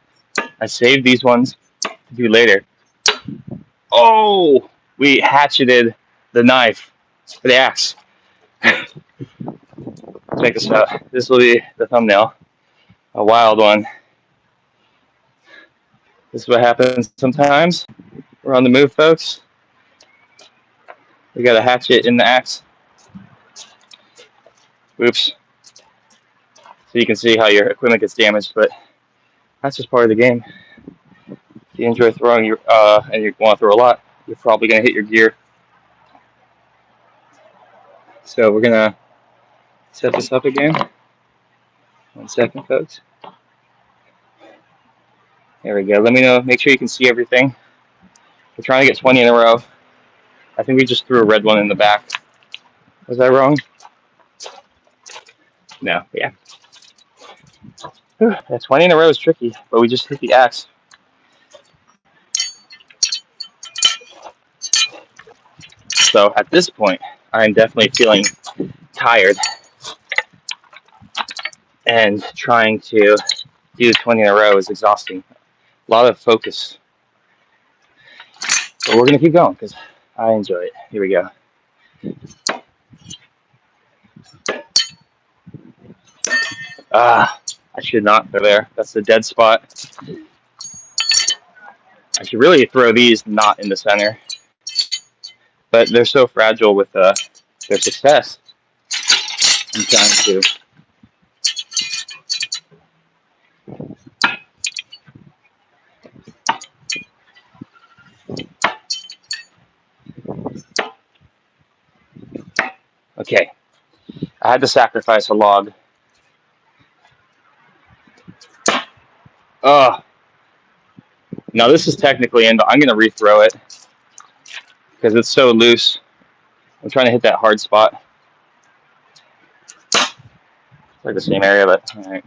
I save these ones to do later. Oh, we hatcheted the knife for the axe. Check this out. This will be the thumbnail. A wild one. This is what happens sometimes. We're on the move, folks. We got a hatchet in the axe. Oops. So you can see how your equipment gets damaged, but that's just part of the game. If you enjoy throwing and you want to throw a lot, you're probably gonna hit your gear. So we're gonna set this up again. 1 second, folks. There we go. Let me know. Make sure you can see everything. We're trying to get 20 in a row. I think we just threw a red one in the back. Was that wrong? No. Yeah. That 20 in a row is tricky, but we just hit the axe. So at this point, I'm definitely feeling tired and trying to do 20 in a row is exhausting. A lot of focus. But we're going to keep going because I enjoy it. Here we go. I should not throw there. That's the dead spot. I should really throw these not in the center. But they're so fragile with their success. I'm trying to. Okay. I had to sacrifice a log. Oh. Now this is technically in, but I'm going to rethrow it because it's so loose. I'm trying to hit that hard spot. It's like the same area, but all right.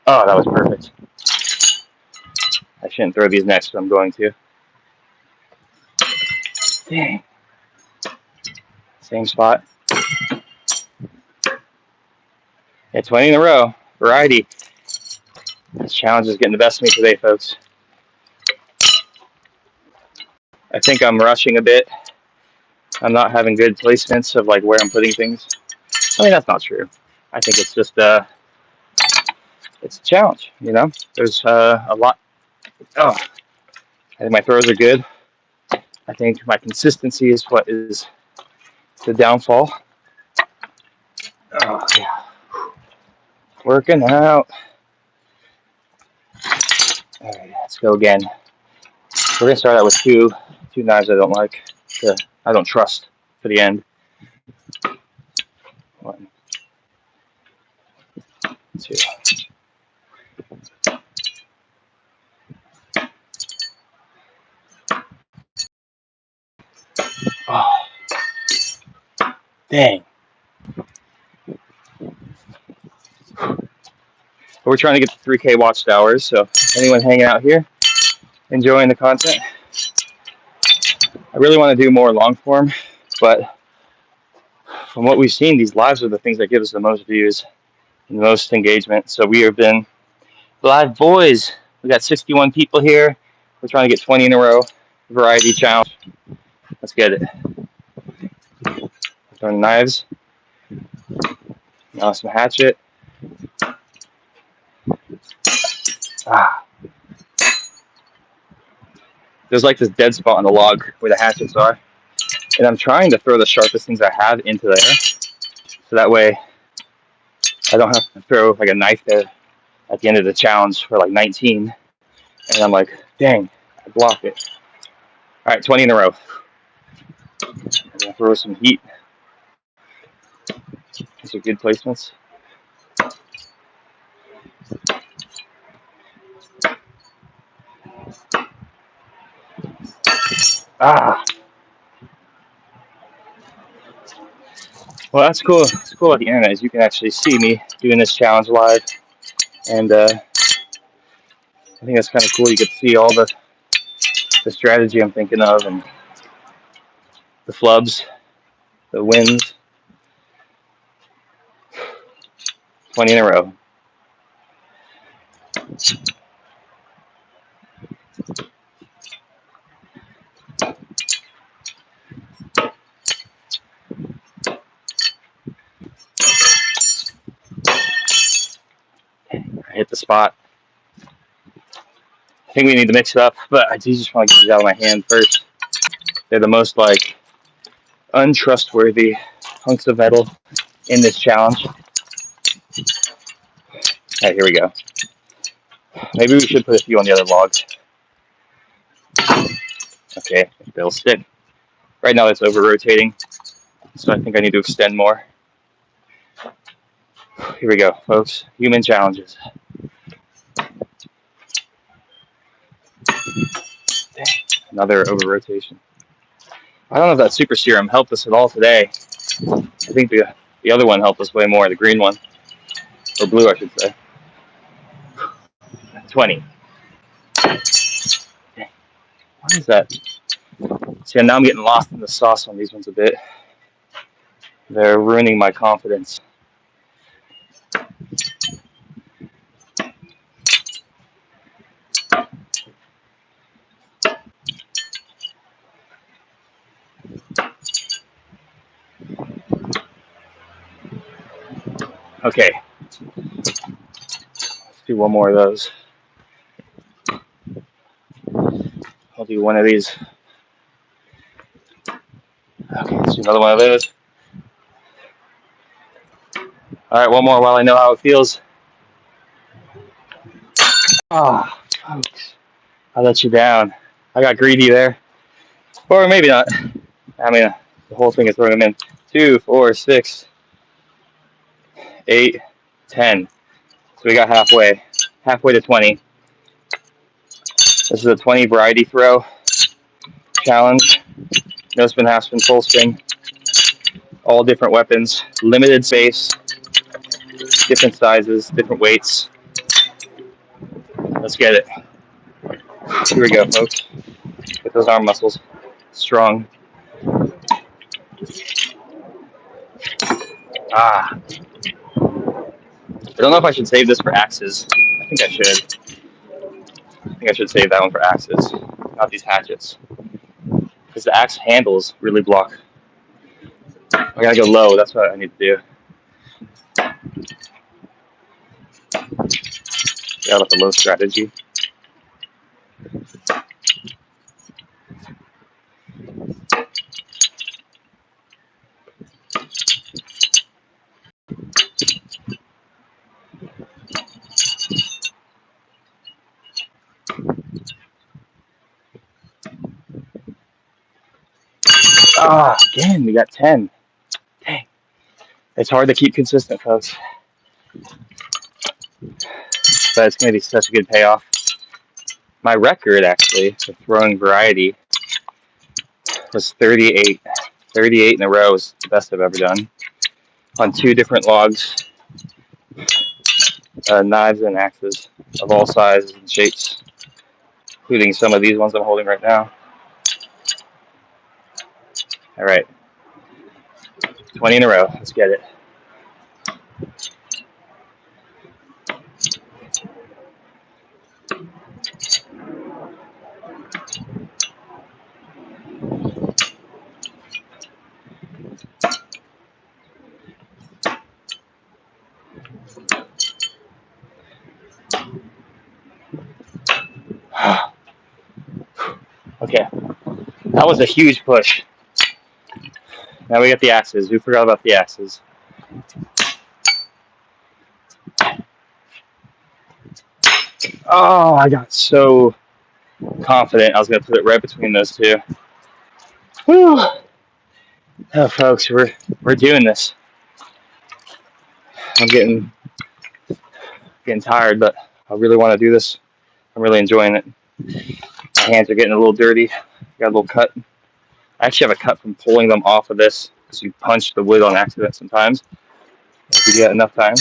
Oh, that was perfect. I shouldn't throw these next, but I'm going to. Dang. Same spot. Yeah, 20 in a row. Variety. This challenge is getting the best of me today, folks. I think I'm rushing a bit. I'm not having good placements of like where I'm putting things. I mean, that's not true. I think it's just it's a challenge, you know? There's a lot. Oh, I think my throws are good. I think my consistency is what is the downfall. Oh, yeah. Working out. All right, let's go again. We're gonna start out with two knives I don't like. I don't trust for the end. 1, 2. Oh, dang. We're trying to get to 3K watch hours, so anyone hanging out here, enjoying the content. I really want to do more long form, but from what we've seen, these lives are the things that give us the most views and the most engagement. So we have been live boys. We got 61 people here. We're trying to get 20 in a row. Variety challenge. Let's get it. Throwing knives. Now some hatchet. There's like this dead spot on the log where the hatchets are. And I'm trying to throw the sharpest things I have into there. So that way I don't have to throw like a knife there at the end of the challenge for like 19. And I'm like, dang, I blocked it. All right, 20 in a row. I'm gonna throw some heat. These are good placements. Ah, well, that's cool. It's cool about the internet is you can actually see me doing this challenge live, and I think that's kind of cool. You get to see all the strategy I'm thinking of, and the flubs, the wins, 20 in a row. I hit the spot. I think we need to mix it up, but I do just want to get these out of my hand first. They're the most like untrustworthy hunks of metal in this challenge. All right, here we go. Maybe we should put a few on the other logs. Okay, they'll stick. Right now it's over rotating, so I think I need to extend more. Here we go, folks. Human challenges. Another over rotation. I don't know if that super serum helped us at all today. I think the other one helped us way more, the green one. Or blue, I should say. 20. Why is that? See, now I'm getting lost in the sauce on these ones a bit. They're ruining my confidence. Okay. Let's do one more of those. I'll do one of these. Okay, let's do another one of those. All right, one more while I know how it feels. Ah, oh, folks, I let you down. I got greedy there. Or maybe not. I mean, the whole thing is throwing them in. 2, 4, 6, 8, 10. So we got halfway to 20. This is a 20 variety throw challenge. No spin, half spin, full spin. All different weapons, limited space, different sizes, different weights. Let's get it. Here we go, folks. Get those arm muscles strong. Ah. I don't know if I should save this for axes. I think I should. I think I should save that one for axes, not these hatchets. Because the axe handles really block. I gotta go low, that's what I need to do. Yeah, with the low strategy. Ah, again, we got 10. Dang. It's hard to keep consistent, folks. But it's going to be such a good payoff. My record, actually, for throwing variety was 38. 38 in a row is the best I've ever done. On 2 different logs, knives and axes of all sizes and shapes, including some of these ones I'm holding right now. All right. 20 in a row. Let's get it. Okay. That was a huge push. Now we got the axes. We forgot about the axes. Oh, I got so confident I was going to put it right between those two. Whew. Oh, folks, we're doing this. I'm getting tired, but I really want to do this. I'm really enjoying it. My hands are getting a little dirty. Got a little cut. I actually have a cut from pulling them off of this because you punch the wood on accident sometimes if you get enough time.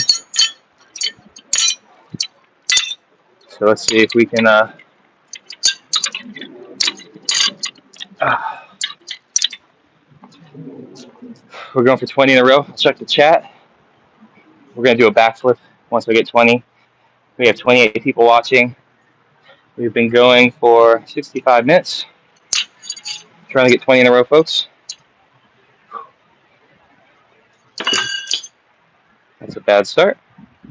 So let's see if we can. We're going for 20 in a row. I'll check the chat. We're going to do a backflip once we get 20. We have 28 people watching. We've been going for 65 minutes. Trying to get 20 in a row, folks. That's a bad start.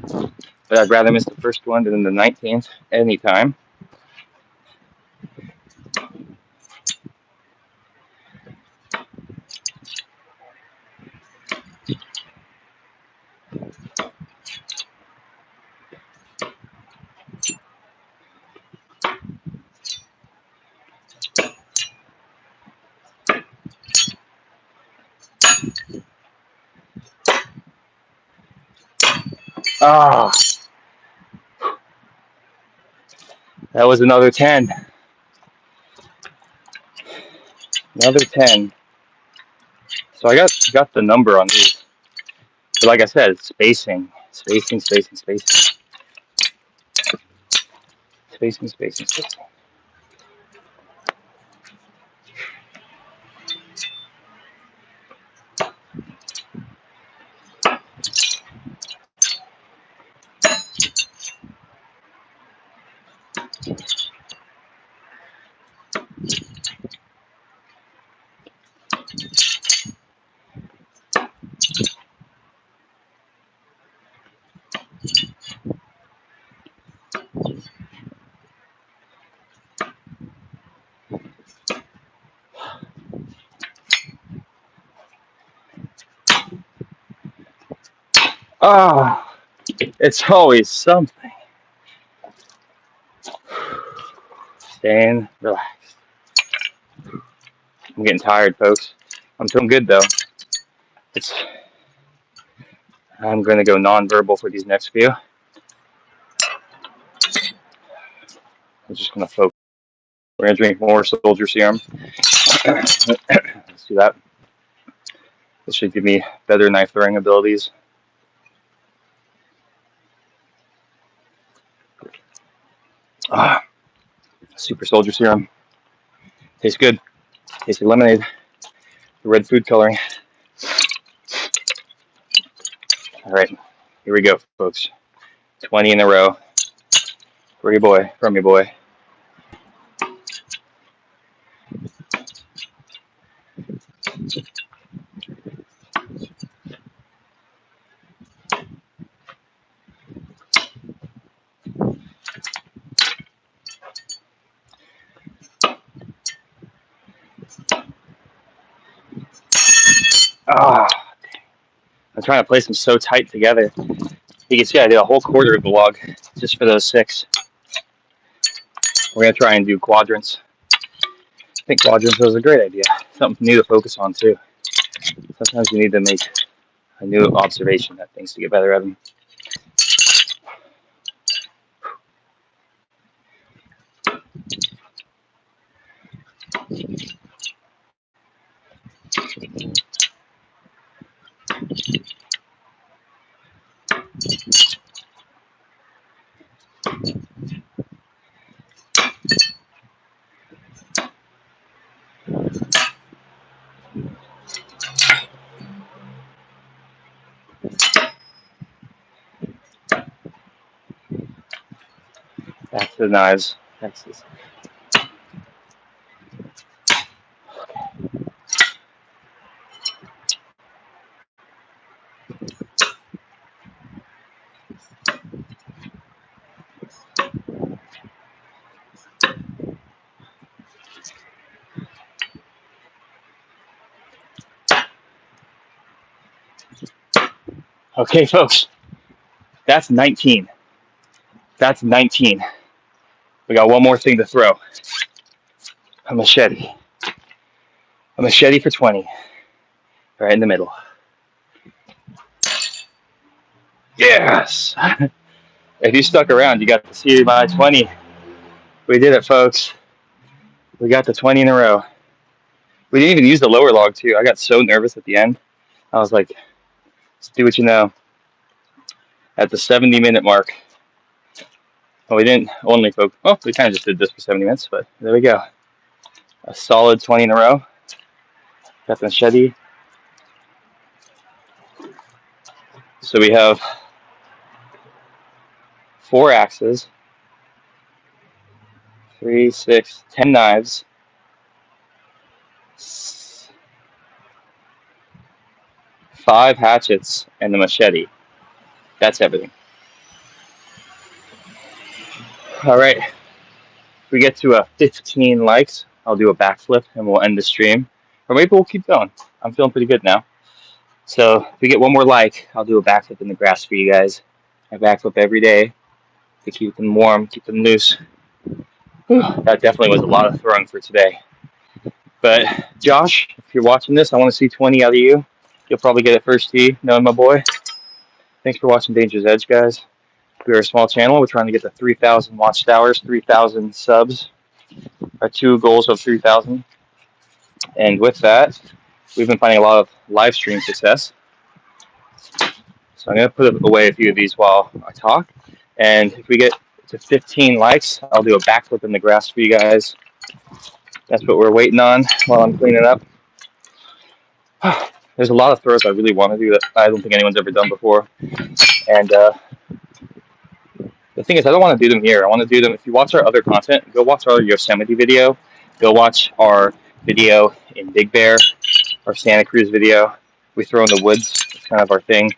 But I'd rather miss the first one than the 19th anytime. Ah, that was another 10. Another 10. So I got the number on these. But like I said, it's spacing. Spacing. Ah, it's always something. Staying relaxed. I'm getting tired, folks. I'm feeling good though. I'm going to go non-verbal for these next few. I'm just going to focus. We're going to drink more soldier serum. Let's do that. This should give me better knife throwing abilities. Super soldier serum. Tastes good. Tastes like lemonade. The red food coloring. All right, here we go, folks. 20 in a row. For your boy, from your boy. Ah, I'm trying to place them so tight together. You can see I did a whole quarter of the log just for those 6. We're going to try and do quadrants. I think quadrants was a great idea. Something new to focus on, too. Sometimes you need to make a new observation at things to get better at them. Back to the knives. Texas. Okay, folks. That's 19. That's 19. We got one more thing to throw. A machete. A machete for 20. Right in the middle. Yes! If you stuck around, you got to see my 20. We did it, folks. We got the 20 in a row. We didn't even use the lower log too. I got so nervous at the end. I was like, let's do what you know. At the 70-minute mark. Well, we didn't only focus. Well, we kind of just did this for 70 minutes, but there we go. A solid 20 in a row. Got the machete. So we have 4 axes, 3, 6, 10 knives, 5 hatchets, and the machete. That's everything. All right. If we get to 15 likes, I'll do a backflip and we'll end the stream. Or maybe we'll keep going. I'm feeling pretty good now. So if we get one more like, I'll do a backflip in the grass for you guys. I backflip every day to keep them warm, keep them loose. Whew, that definitely was a lot of throwing for today. But Josh, if you're watching this, I want to see 20 out of you. You'll probably get it first tee, knowing my boy. Thanks for watching Danger's Edge, guys. We're a small channel. We're trying to get to 3,000 watch hours, 3,000 subs. Our 2 goals of 3,000. And with that, we've been finding a lot of live stream success. So I'm going to put away a few of these while I talk. And if we get to 15 likes, I'll do a backflip in the grass for you guys. That's what we're waiting on while I'm cleaning up. There's a lot of throws I really want to do that I don't think anyone's ever done before. And the thing is, I don't want to do them here. I want to do them, if you watch our other content, go watch our Yosemite video. Go watch our video in Big Bear, our Santa Cruz video. We throw in the woods. It's kind of our thing.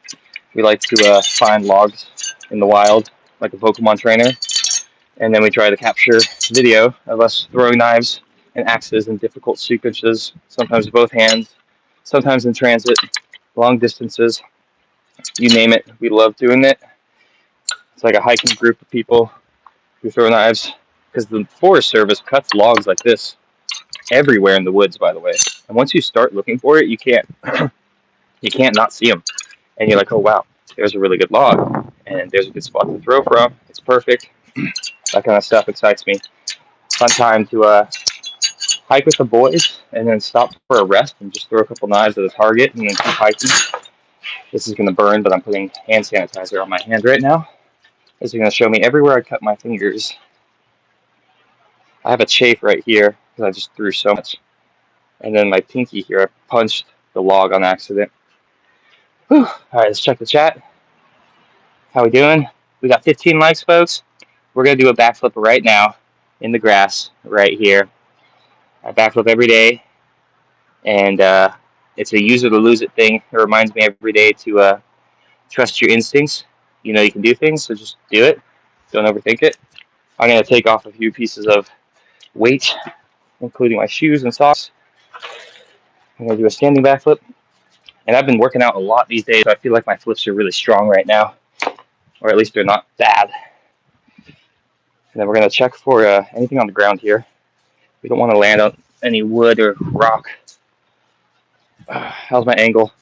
We like to find logs in the wild, like a Pokemon trainer. And then we try to capture video of us throwing knives and axes in difficult sequences, sometimes with both hands, sometimes in transit, long distances, you name it. We love doing it. It's like a hiking group of people who throw knives, because the Forest Service cuts logs like this everywhere in the woods, by the way. And once you start looking for it, you can't not see them. And you're like, oh wow, there's a really good log, and there's a good spot to throw from. It's perfect. That kind of stuff excites me. Fun time to hike with the boys, and then stop for a rest and just throw a couple knives at a target, and then keep hiking. This is going to burn, but I'm putting hand sanitizer on my hand right now. This is going to show me everywhere I cut my fingers. I have a chafe right here because I just threw so much. And then my pinky here, I punched the log on accident. Whew. All right, let's check the chat. How we doing? We got 15 likes, folks. We're going to do a backflip right now in the grass right here. I backflip every day, and it's a use it or lose it thing. It reminds me every day to trust your instincts. You know you can do things, so just do it. Don't overthink it. I'm going to take off a few pieces of weight, including my shoes and socks. I'm going to do a standing backflip. And I've been working out a lot these days, so I feel like my flips are really strong right now. Or at least they're not bad. And then we're going to check for anything on the ground here. We don't want to land on any wood or rock. How's my angle?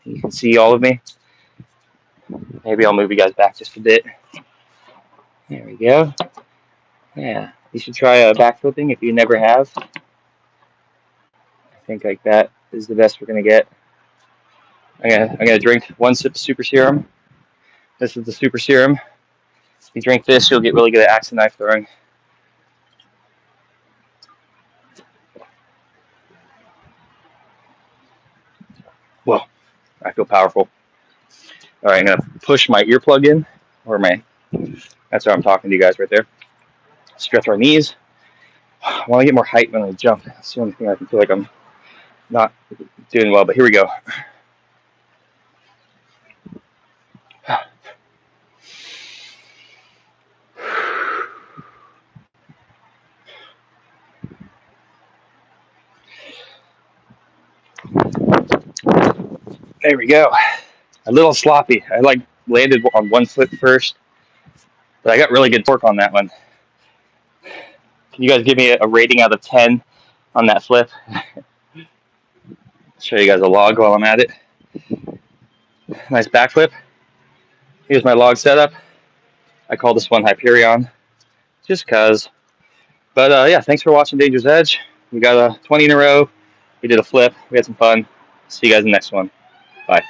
You can see all of me. Maybe I'll move you guys back just a bit. There we go. Yeah, you should try backflipping if you never have. I think like that is the best we're going to get. I'm gonna drink 1 sip of super serum. This is the super serum. If you drink this, you'll get really good at axe and knife throwing. Whoa, I feel powerful. All right, I'm gonna push my earplug in, or that's how I'm talking to you guys right there. Stretch our knees. I want to get more height when I jump. That's the only thing I can feel like I'm not doing well, but here we go. There we go. A little sloppy. I landed on 1 foot first, but I got really good torque on that one. Can you guys give me a rating out of 10 on that flip? Show you guys a log while I'm at it. Nice backflip. Here's my log setup. I call this one Hyperion, just cause. But yeah, thanks for watching Danger's Edge. We got 20 in a row. We did a flip. We had some fun. See you guys in the next one. Bye.